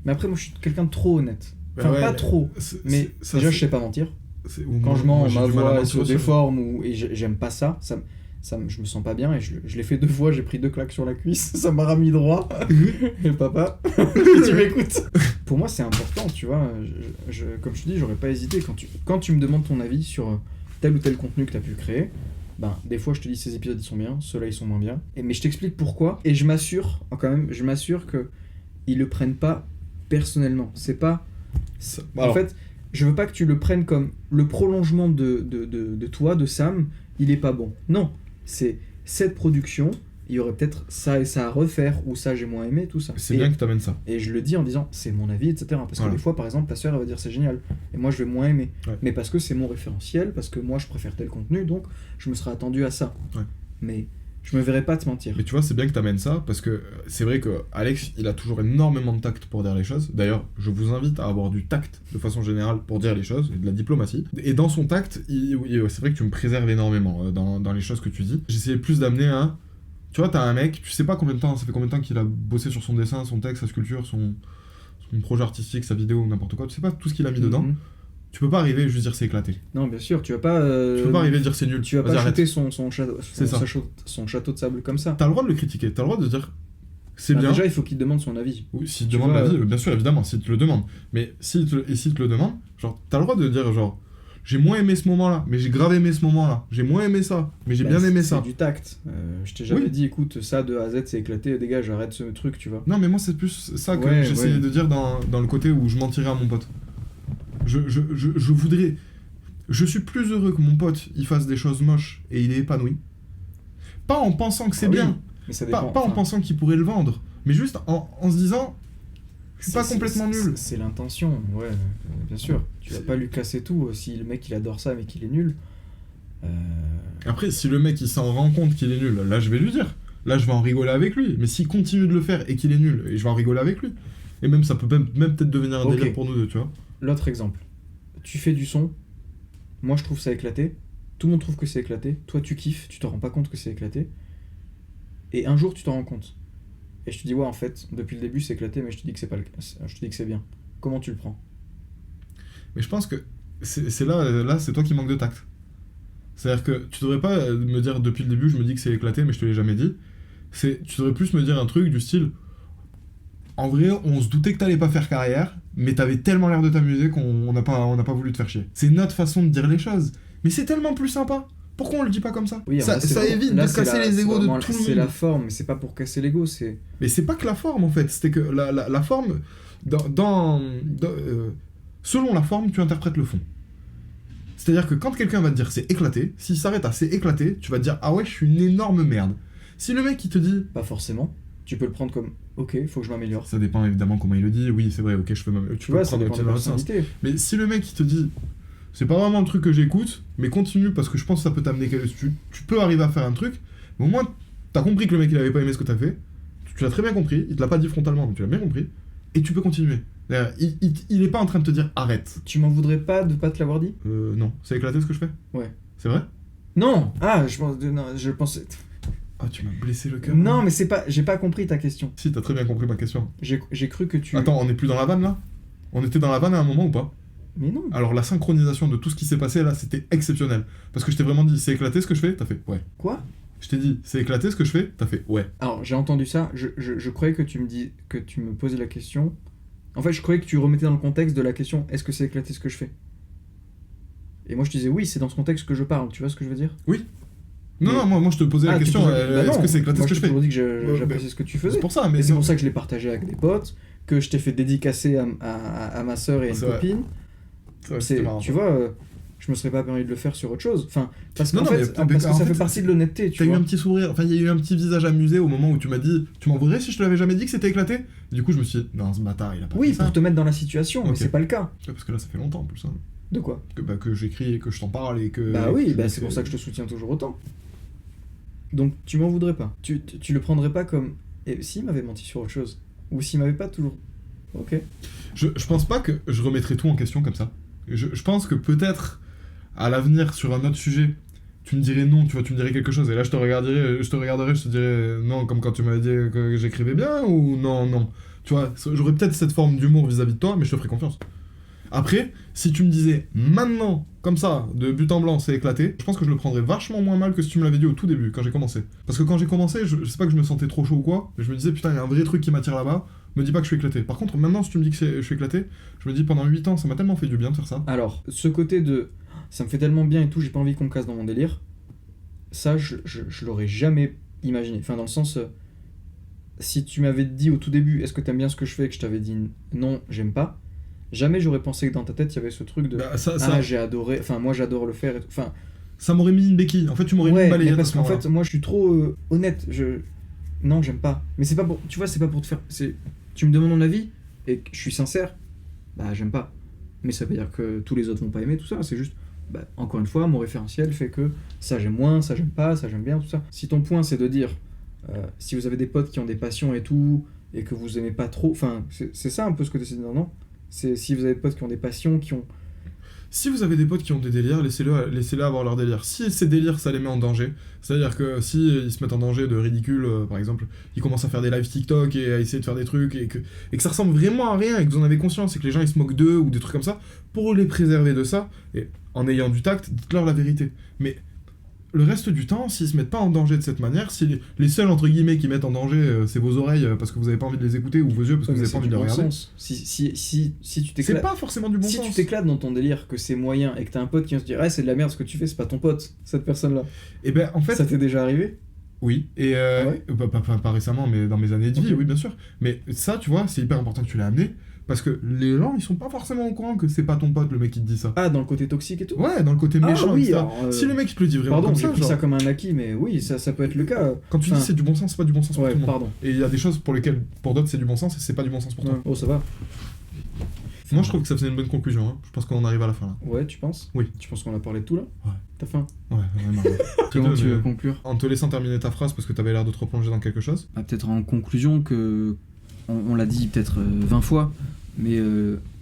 Mais après, moi, je suis quelqu'un de trop honnête. Enfin, Ouais, pas trop, mais déjà, je sais pas mentir. Quand je mens, ma voix est sur des formes et j'aime pas ça, je me sens pas bien et je l'ai fait 2 fois, j'ai pris 2 claques sur la cuisse, ça m'a remis droit. Et papa, tu m'écoutes. Pour moi, c'est important, tu vois. Comme je te dis, j'aurais pas hésité. Quand tu me demandes ton avis sur tel ou tel contenu que tu as pu créer, ben, des fois, je te dis ces épisodes ils sont bien, ceux-là ils sont moins bien. Mais je t'explique pourquoi. Et je m'assure que ils le prennent pas personnellement. C'est pas. En fait, je veux pas que tu le prennes comme le prolongement de toi, de Sam, il est pas bon. Non, c'est cette production, il y aurait peut-être ça et ça à refaire, ou ça j'ai moins aimé, tout ça. C'est bien que t'amènes ça. Et je le dis en disant, c'est mon avis, etc. Parce que des fois, par exemple, ta soeur elle va dire c'est génial, et moi je vais moins aimer. Ouais. Mais parce que c'est mon référentiel, parce que moi je préfère tel contenu, donc je me serais attendu à ça. Ouais. Mais je me verrais pas te mentir. Mais tu vois, c'est bien que t'amènes ça, parce que c'est vrai que Alex, il a toujours énormément de tact pour dire les choses. D'ailleurs, je vous invite à avoir du tact, de façon générale, pour dire les choses, et de la diplomatie. Et dans son tact, c'est vrai que tu me préserves énormément dans les choses que tu dis. J'essayais plus d'amener un... Tu vois, t'as un mec, tu sais pas combien de temps, ça fait combien de temps qu'il a bossé sur son dessin, son texte, sa sculpture, son projet artistique, sa vidéo, n'importe quoi. Tu sais pas tout ce qu'il a mis dedans. Tu peux pas arriver et juste dire c'est éclaté. Non, bien sûr, tu vas pas... Tu peux pas arriver et dire c'est nul. Tu vas Vas-y, pas arrête. shooter son château de sable comme ça. T'as le droit de le critiquer, t'as le droit de dire c'est Bah, bien. déjà, il faut qu'il te demande son avis. Oui, s'il te Tu demande vois, l'avis, bien sûr, évidemment, s'il te le demande. Mais s'il te le demande, genre, t'as le droit de dire, genre, j'ai moins aimé ce moment-là, mais j'ai grave aimé ce moment-là. J'ai moins aimé ça, mais j'ai bien aimé ça. C'est du tact. Je t'ai jamais dit, écoute, ça de A à Z, c'est éclaté, dégage, arrête ce truc, tu vois. Non, mais moi, c'est plus ça que Ouais, j'essayais ouais. de dire dans le côté où je mentirais à mon pote. Je voudrais... Je suis plus heureux que mon pote, il fasse des choses moches et il est épanoui. Pas en pensant que c'est Ah oui, bien, mais ça pas dépend. en pensant qu'il pourrait le vendre, mais juste en se disant, je suis pas complètement nul. C'est l'intention, ouais, bien sûr. Tu vas pas lui casser tout si le mec il adore ça mais qu'il est nul. Après, si le mec il s'en rend compte qu'il est nul, là je vais lui dire. Là je vais en rigoler avec lui. Mais s'il continue de le faire et qu'il est nul, et je vais en rigoler avec lui. Et même ça peut même peut-être devenir un délire pour nous deux, tu vois. L'autre exemple. Tu fais du son. Moi je trouve ça éclaté. Tout le monde trouve que c'est éclaté. Toi tu kiffes, tu te rends pas compte que c'est éclaté. Et un jour tu t'en rends compte. Et je te dis ouais en fait, depuis le début c'est éclaté mais je te dis que c'est pas je te dis que c'est bien. Comment tu le prends? Mais je pense que c'est là c'est toi qui manques de tact. C'est-à-dire que tu devrais pas me dire depuis le début je me dis que c'est éclaté mais je te l'ai jamais dit. Tu devrais plus me dire un truc du style en vrai on se doutait que t'allais pas faire carrière mais t'avais tellement l'air de t'amuser qu'on n'a pas voulu te faire chier. C'est notre façon de dire les choses. Mais c'est tellement plus sympa. Pourquoi on le dit pas comme ça? Oui, ça évite de casser les égos de tout le monde. C'est la forme, mais c'est pas pour casser l'ego, c'est... Mais c'est pas que la forme en fait, c'était que la forme, selon la forme, tu interprètes le fond. C'est-à-dire que quand quelqu'un va te dire c'est éclaté, s'il s'arrête à c'est éclaté, tu vas te dire ah ouais je suis une énorme merde. Si le mec il te dit... Pas forcément, tu peux le prendre comme ok, faut que je m'améliore. Ça dépend évidemment comment il le dit, oui c'est vrai, ok je peux m'améliorer. Tu vois, ça dépend de la personnalité. Mais si le mec il te dit c'est pas vraiment le truc que j'écoute, mais continue parce que je pense que ça peut t'amener tu peux arriver à faire un truc, mais au moins t'as compris que le mec il avait pas aimé ce que t'as fait, tu l'as très bien compris, il te l'a pas dit frontalement, mais tu l'as bien compris, et tu peux continuer. Il est pas en train de te dire arrête. Tu m'en voudrais pas de pas te l'avoir dit? Non. C'est éclaté ce que je fais? Ouais. C'est vrai? Non! Ah, je pensais... Ah, tu m'as blessé le cœur. Non, mais c'est pas... J'ai pas compris ta question. Si, t'as très bien compris ma question. J'ai cru que tu... Attends, on est plus dans la vanne là? On était dans la vanne à un moment ou pas? Mais non. Alors la synchronisation de tout ce qui s'est passé là, c'était exceptionnel. Parce que je t'ai vraiment dit, c'est éclaté ce que je fais? T'as fait ouais. Quoi? Je t'ai dit, c'est éclaté ce que je fais? T'as fait ouais. Alors, j'ai entendu ça, je croyais que tu me posais la question... En fait, je croyais que tu remettais dans le contexte de la question, est-ce que c'est éclaté ce que je fais? Et moi, je te disais, oui, c'est dans ce contexte que je parle, tu vois ce que je veux dire? Oui. Non, moi je te posais la question, est-ce que c'est éclaté ce que je fais? Moi, je t'ai toujours dit que j'appréciais ce que tu faisais. C'est pour ça, mais Et c'est pour ça que je l'ai partagé avec des potes, que je t'ai fait dédicacer à ma sœur et à une copine. C'est marrant. Tu vois, je me serais pas permis de le faire sur autre chose. Enfin, parce qu'en fait, ça fait partie de l'honnêteté, tu vois. T'as eu un petit sourire, enfin il y a eu un petit visage amusé au moment où tu m'as dit, tu m'en voudrais si je te l'avais jamais dit que c'était éclaté? Du coup je me suis dit, non ce bâtard il a pas fait ça. Oui, pour te mettre dans la situation, mais c'est pas le cas. Parce que là ça fait longtemps en plus. Hein. De quoi? Que j'écris et que je t'en parle et que... Bah oui, c'est pour ça que je te soutiens toujours autant. Donc tu m'en voudrais pas. Tu le prendrais pas comme... Et s'il m'avait menti sur autre chose? Ou s'il m'avait pas toujours... Ok. Je pense pas que je remettrais tout en question comme ça. Je pense que peut-être, à l'avenir, sur un autre sujet, tu me dirais non, tu vois, tu me dirais quelque chose, et là je te regarderais, je te dirais non, comme quand tu m'avais dit que j'écrivais bien, ou non. Tu vois, j'aurais peut-être cette forme d'humour vis-à-vis de toi, mais je te ferais confiance. Après, si tu me disais maintenant, comme ça, de but en blanc, c'est éclaté, je pense que je le prendrais vachement moins mal que si tu me l'avais dit au tout début, quand j'ai commencé. Parce que quand j'ai commencé, je sais pas que je me sentais trop chaud ou quoi, mais je me disais putain, il y a un vrai truc qui m'attire là-bas, me dis pas que je suis éclaté. Par contre, maintenant, si tu me dis que je suis éclaté, je me dis pendant 8 ans, ça m'a tellement fait du bien de faire ça. Alors, ce côté de ça me fait tellement bien et tout, j'ai pas envie qu'on me casse dans mon délire, ça, je l'aurais jamais imaginé. Enfin, dans le sens, si tu m'avais dit au tout début, est-ce que t'aimes bien ce que je fais, et que je t'avais dit non, j'aime pas, jamais j'aurais pensé que dans ta tête il y avait ce truc de j'ai adoré, enfin moi j'adore le faire et tout. Enfin, ça m'aurait mis une béquille, en fait tu m'aurais mis une balayette. Parce qu'en fait moi je suis trop honnête, non j'aime pas, mais c'est pas pour, tu vois, c'est pas pour te faire, tu me demandes mon avis et que je suis sincère, bah j'aime pas, mais ça veut dire que tous les autres vont pas aimer tout ça, c'est juste encore une fois mon référentiel fait que ça j'aime moins, ça j'aime pas, ça j'aime bien, tout ça. Si ton point c'est de dire si vous avez des potes qui ont des passions et tout et que vous aimez pas trop, enfin c'est ça un peu ce que tu essaies de dire, non? C'est si vous avez des potes qui ont des passions, qui ont... Si vous avez des potes qui ont des délires, laissez-les avoir leur délire. Si ces délires, ça les met en danger, c'est-à-dire que si ils se mettent en danger de ridicule, par exemple, ils commencent à faire des lives TikTok et à essayer de faire des trucs et que ça ressemble vraiment à rien et que vous en avez conscience et que les gens ils se moquent d'eux ou des trucs comme ça, pour les préserver de ça, et en ayant du tact, dites-leur la vérité. Mais le reste du temps, s'ils se mettent pas en danger de cette manière, si les seuls entre guillemets qui mettent en danger, c'est vos oreilles parce que vous avez pas envie de les écouter ou vos yeux parce que vous avez pas envie de les regarder. Si tu t'éclates, c'est pas forcément du bon sens. Si tu t'éclates dans ton délire, que c'est moyen et que t'as un pote qui va se dire c'est de la merde ce que tu fais, c'est pas ton pote, cette personne-là. Et ben en fait. Ça t'est déjà arrivé? Oui, et pas récemment, mais dans mes années de vie, oui bien sûr. Mais ça, tu vois, c'est hyper important que tu l'aies amené. Parce que les gens, ils sont pas forcément au courant que c'est pas ton pote le mec qui te dit ça. Ah, dans le côté toxique et tout? Ouais, dans le côté méchant, oui, etc. alors, si le mec il te le dit vraiment comme ça, j'ai pris ça comme un acquis, mais oui, ça peut être le cas. Quand tu dis c'est du bon sens, c'est pas du bon sens pour tout le monde. Pardon. Et il y a des choses pour lesquelles, pour d'autres, c'est du bon sens et c'est pas du bon sens pour toi. Oh, ça va. Moi, je trouve que ça faisait une bonne conclusion. Hein. Je pense qu'on en arrive à la fin là. Ouais, tu penses? Oui. Tu penses qu'on a parlé de tout là? Ouais. T'as faim? Ouais, vraiment. Comment tu veux conclure? En te laissant terminer ta phrase parce que t'avais l'air de te replonger dans quelque chose. Peut-être en conclusion que. On l'a dit peut-être 20 fois, mais.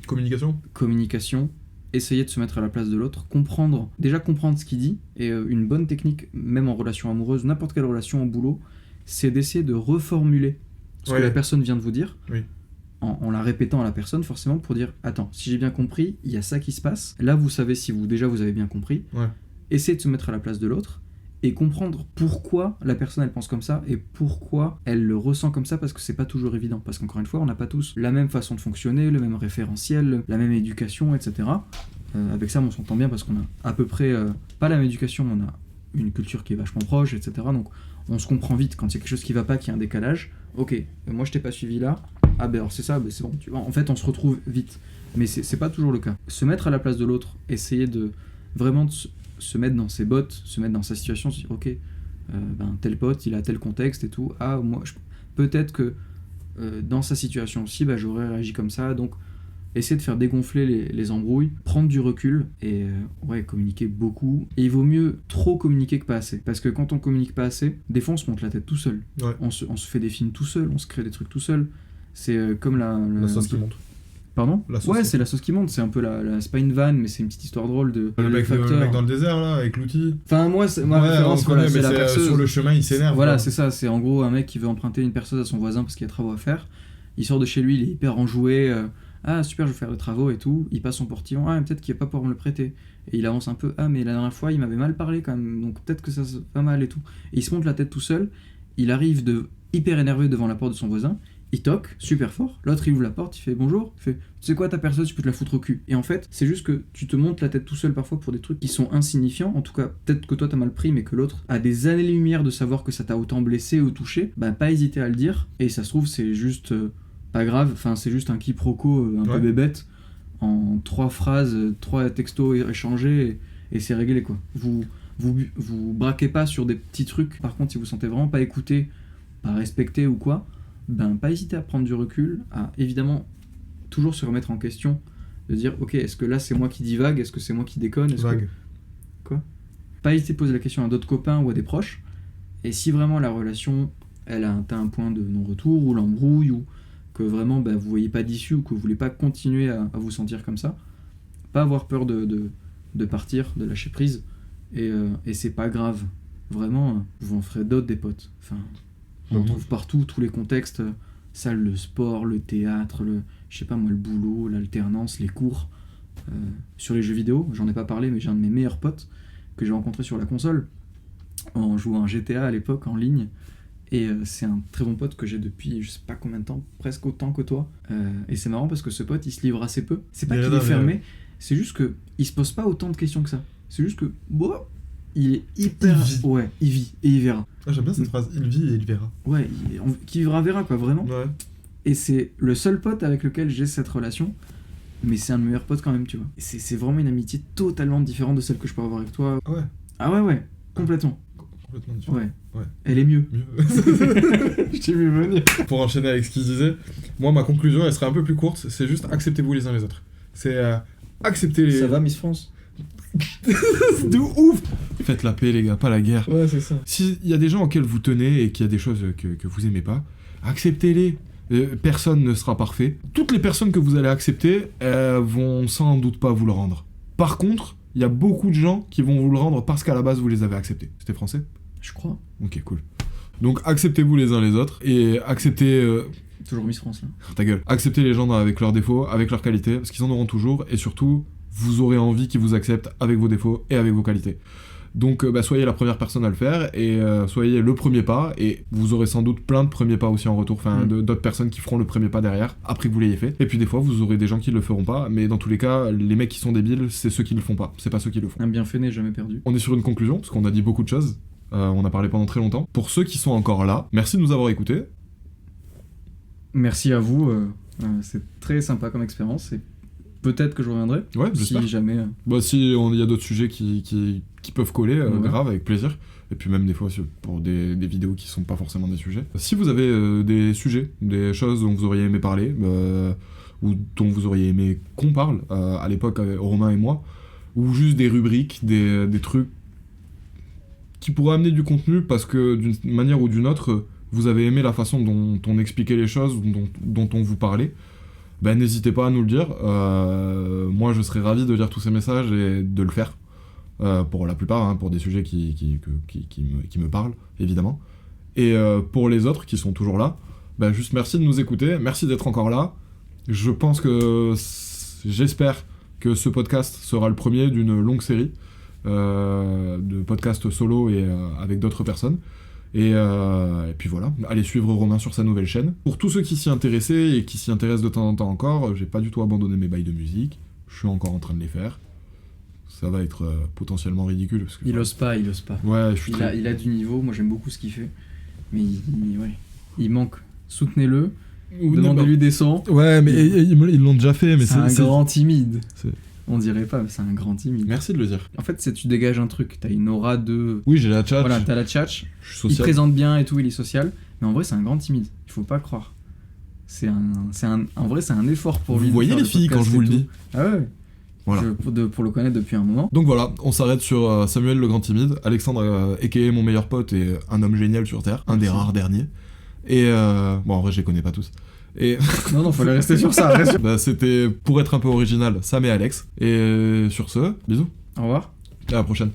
Communication. Essayer de se mettre à la place de l'autre, comprendre ce qu'il dit, et une bonne technique, même en relation amoureuse, n'importe quelle relation au boulot, c'est d'essayer de reformuler ce que la personne vient de vous dire, en la répétant à la personne forcément pour dire attends, si j'ai bien compris, il y a ça qui se passe, là vous savez si vous avez bien compris, essayez de se mettre à la place de l'autre, et comprendre pourquoi la personne elle pense comme ça et pourquoi elle le ressent comme ça, parce que c'est pas toujours évident, parce qu'encore une fois on n'a pas tous la même façon de fonctionner, le même référentiel, la même éducation, etc. Avec ça on s'entend bien parce qu'on a à peu près pas la même éducation, on a une culture qui est vachement proche, etc. Donc on se comprend vite quand il y a quelque chose qui va pas, qu'il y a un décalage. Ok, moi je t'ai pas suivi là, ah ben alors c'est ça, ben c'est bon, tu vois, en fait on se retrouve vite, mais c'est pas toujours le cas. Se mettre à la place de l'autre, essayer de vraiment se mettre dans ses bottes, se mettre dans sa situation, se dire ok, tel pote il a tel contexte et tout, moi peut-être que dans sa situation aussi j'aurais réagi comme ça, donc essayer de faire dégonfler les embrouilles, prendre du recul et communiquer beaucoup. Et il vaut mieux trop communiquer que pas assez. Parce que quand on communique pas assez, des fois on se monte la tête tout seul. Ouais. On se fait des films tout seul, on se crée des trucs tout seul. C'est comme la sauce qui monte. Pardon ? La sauce Ouais, qui c'est la sauce qui monte, c'est un peu c'est pas une vanne, mais c'est une petite histoire drôle de Le mec facteur. dans le désert, là, avec l'outil. Enfin, moi, ma référence, on connaît, c'est mais la perceuse. sur le chemin, il s'énerve. Voilà, quoi. c'est ça, c'est en gros un mec qui veut emprunter une perceuse à son voisin parce qu'il y a travaux à faire. Il sort de chez lui, il est hyper enjoué. Ah, super, je vais faire les travaux et tout. Il passe son portillon. Ah, mais peut-être qu'il va pas pouvoir me le prêter. Et il avance un peu. Ah, mais la dernière fois, il m'avait mal parlé quand même, donc peut-être que ça se va mal et tout. Et il se monte la tête tout seul. Il arrive hyper énervé devant la porte de son voisin. Il toque super fort, l'autre il ouvre la porte, il fait bonjour, il fait tu sais quoi ta perceuse, tu peux te la foutre au cul. Et en fait, c'est juste que tu te montes la tête tout seul parfois pour des trucs qui sont insignifiants, en tout cas peut-être que toi t'as mal pris mais que l'autre a des années-lumière de savoir que ça t'a autant blessé ou touché, bah pas hésiter à le dire, et ça se trouve c'est juste pas grave, enfin c'est juste un quiproquo un peu bébête, en 3 phrases, 3 textos échangés, et c'est réglé quoi. Vous braquez pas sur des petits trucs, par contre si vous sentez vraiment pas écouté, pas respecté ou quoi, ben pas hésiter à prendre du recul, à évidemment toujours se remettre en question, de dire ok, est-ce que là c'est moi qui divague, est-ce que c'est moi qui déconne, Vague. Quoi ? Pas hésiter à poser la question à d'autres copains ou à des proches, et si vraiment la relation elle a atteint un point de non-retour ou l'embrouille ou que vraiment vous voyez pas d'issue ou que vous voulez pas continuer à vous sentir comme ça, pas avoir peur de partir, de lâcher prise, et c'est pas grave, vraiment vous en ferez d'autres des potes, enfin on trouve partout, tous les contextes, salle de sport, le théâtre, je sais pas moi, le boulot, l'alternance, les cours. Sur les jeux vidéo, j'en ai pas parlé, mais j'ai un de mes meilleurs potes que j'ai rencontré sur la console, en jouant à GTA à l'époque, en ligne, et c'est un très bon pote que j'ai depuis je sais pas combien de temps, presque autant que toi. Et c'est marrant parce que ce pote, il se livre assez peu. C'est pas qu'il est fermé, c'est juste que il se pose pas autant de questions que ça. C'est juste que, il est hyper... Ouais, il vit, et il verra. Ah, j'aime bien cette phrase, il vit et il verra. Ouais, qui vivra verra quoi, vraiment. Ouais. Et c'est le seul pote avec lequel j'ai cette relation, mais c'est un de mes meilleurs potes quand même, tu vois. Et c'est vraiment une amitié totalement différente de celle que je peux avoir avec toi. Ah ouais. Ah ouais, complètement. Complètement différent. Ouais. Elle est mieux. Je t'ai vu venir. Pour enchaîner avec ce qu'il disait, moi ma conclusion elle serait un peu plus courte, c'est juste acceptez-vous les uns les autres. C'est accepter les... Ça va Miss France? De ouf. Faites la paix les gars, pas la guerre. Ouais, c'est ça. S'il y a des gens auxquels vous tenez et qu'il y a des choses que vous aimez pas, acceptez-les. Personne ne sera parfait. Toutes les personnes que vous allez accepter vont sans doute pas vous le rendre. Par contre, il y a beaucoup de gens qui vont vous le rendre parce qu'à la base vous les avez acceptés. C'était français ? Je crois. Ok, cool. Donc acceptez-vous les uns les autres et acceptez... Toujours Miss France là. Ta gueule. Acceptez les gens avec leurs défauts, avec leurs qualités, parce qu'ils en auront toujours, et surtout, vous aurez envie qu'ils vous acceptent avec vos défauts et avec vos qualités. Donc soyez la première personne à le faire, et soyez le premier pas, et vous aurez sans doute plein de premiers pas aussi en retour, d'autres personnes qui feront le premier pas derrière, après que vous l'ayez fait. Et puis des fois, vous aurez des gens qui le feront pas, mais dans tous les cas, les mecs qui sont débiles, c'est ceux qui le font pas, c'est pas ceux qui le font. Un bienfait n'est jamais perdu. On est sur une conclusion, parce qu'on a dit beaucoup de choses, on a parlé pendant très longtemps. Pour ceux qui sont encore là, merci de nous avoir écoutés. Merci à vous, c'est très sympa comme expérience, et peut-être que je reviendrai, j'espère. Si jamais... Si il y a d'autres sujets qui peuvent coller, grave, avec plaisir. Et puis même des fois pour des vidéos qui sont pas forcément des sujets. Si vous avez des sujets, des choses dont vous auriez aimé parler, ou dont vous auriez aimé qu'on parle, à l'époque, Romain et moi, ou juste des rubriques, des trucs qui pourraient amener du contenu parce que d'une manière ou d'une autre, vous avez aimé la façon dont on expliquait les choses, dont on vous parlait, n'hésitez pas à nous le dire. Moi, je serais ravi de lire tous ces messages et de le faire. Pour la plupart, pour des sujets qui me parlent, évidemment. Et pour les autres qui sont toujours là, juste merci de nous écouter, merci d'être encore là. Je pense que... J'espère que ce podcast sera le premier d'une longue série de podcasts solo et avec d'autres personnes. Et puis voilà, allez suivre Romain sur sa nouvelle chaîne. Pour tous ceux qui s'y intéressaient et qui s'y intéressent de temps en temps encore, j'ai pas du tout abandonné mes bails de musique, je suis encore en train de les faire. Ça va être potentiellement ridicule. Parce que, il ose pas. Ouais, il a du niveau, moi j'aime beaucoup ce qu'il fait, mais il manque. Soutenez-le, demandez-lui des sons. Ouais, mais ils l'ont déjà fait, mais c'est un grand timide. On dirait pas, mais c'est un grand timide. Merci de le dire. En fait, tu dégages un truc, t'as une aura de... Oui, j'ai la tchatch. Voilà, t'as la tchatch, je suis social. Il présente bien et tout, il est social, mais en vrai, c'est un grand timide, il faut pas croire. En vrai, c'est un effort pour lui. Vous de voyez faire les le filles quand podcast je vous et le tout. dis. Ah ouais. Voilà. Pour le connaître depuis un moment. Donc voilà, on s'arrête sur Samuel le grand timide, Alexandre a.k.a. mon meilleur pote et un homme génial sur Terre, un des rares derniers. Et bon, en vrai, je les connais pas tous. Et Non, fallait rester sur ça. Reste sur... bah, c'était pour être un peu original, Sam et Alex. Et sur ce, bisous. Au revoir. À la prochaine.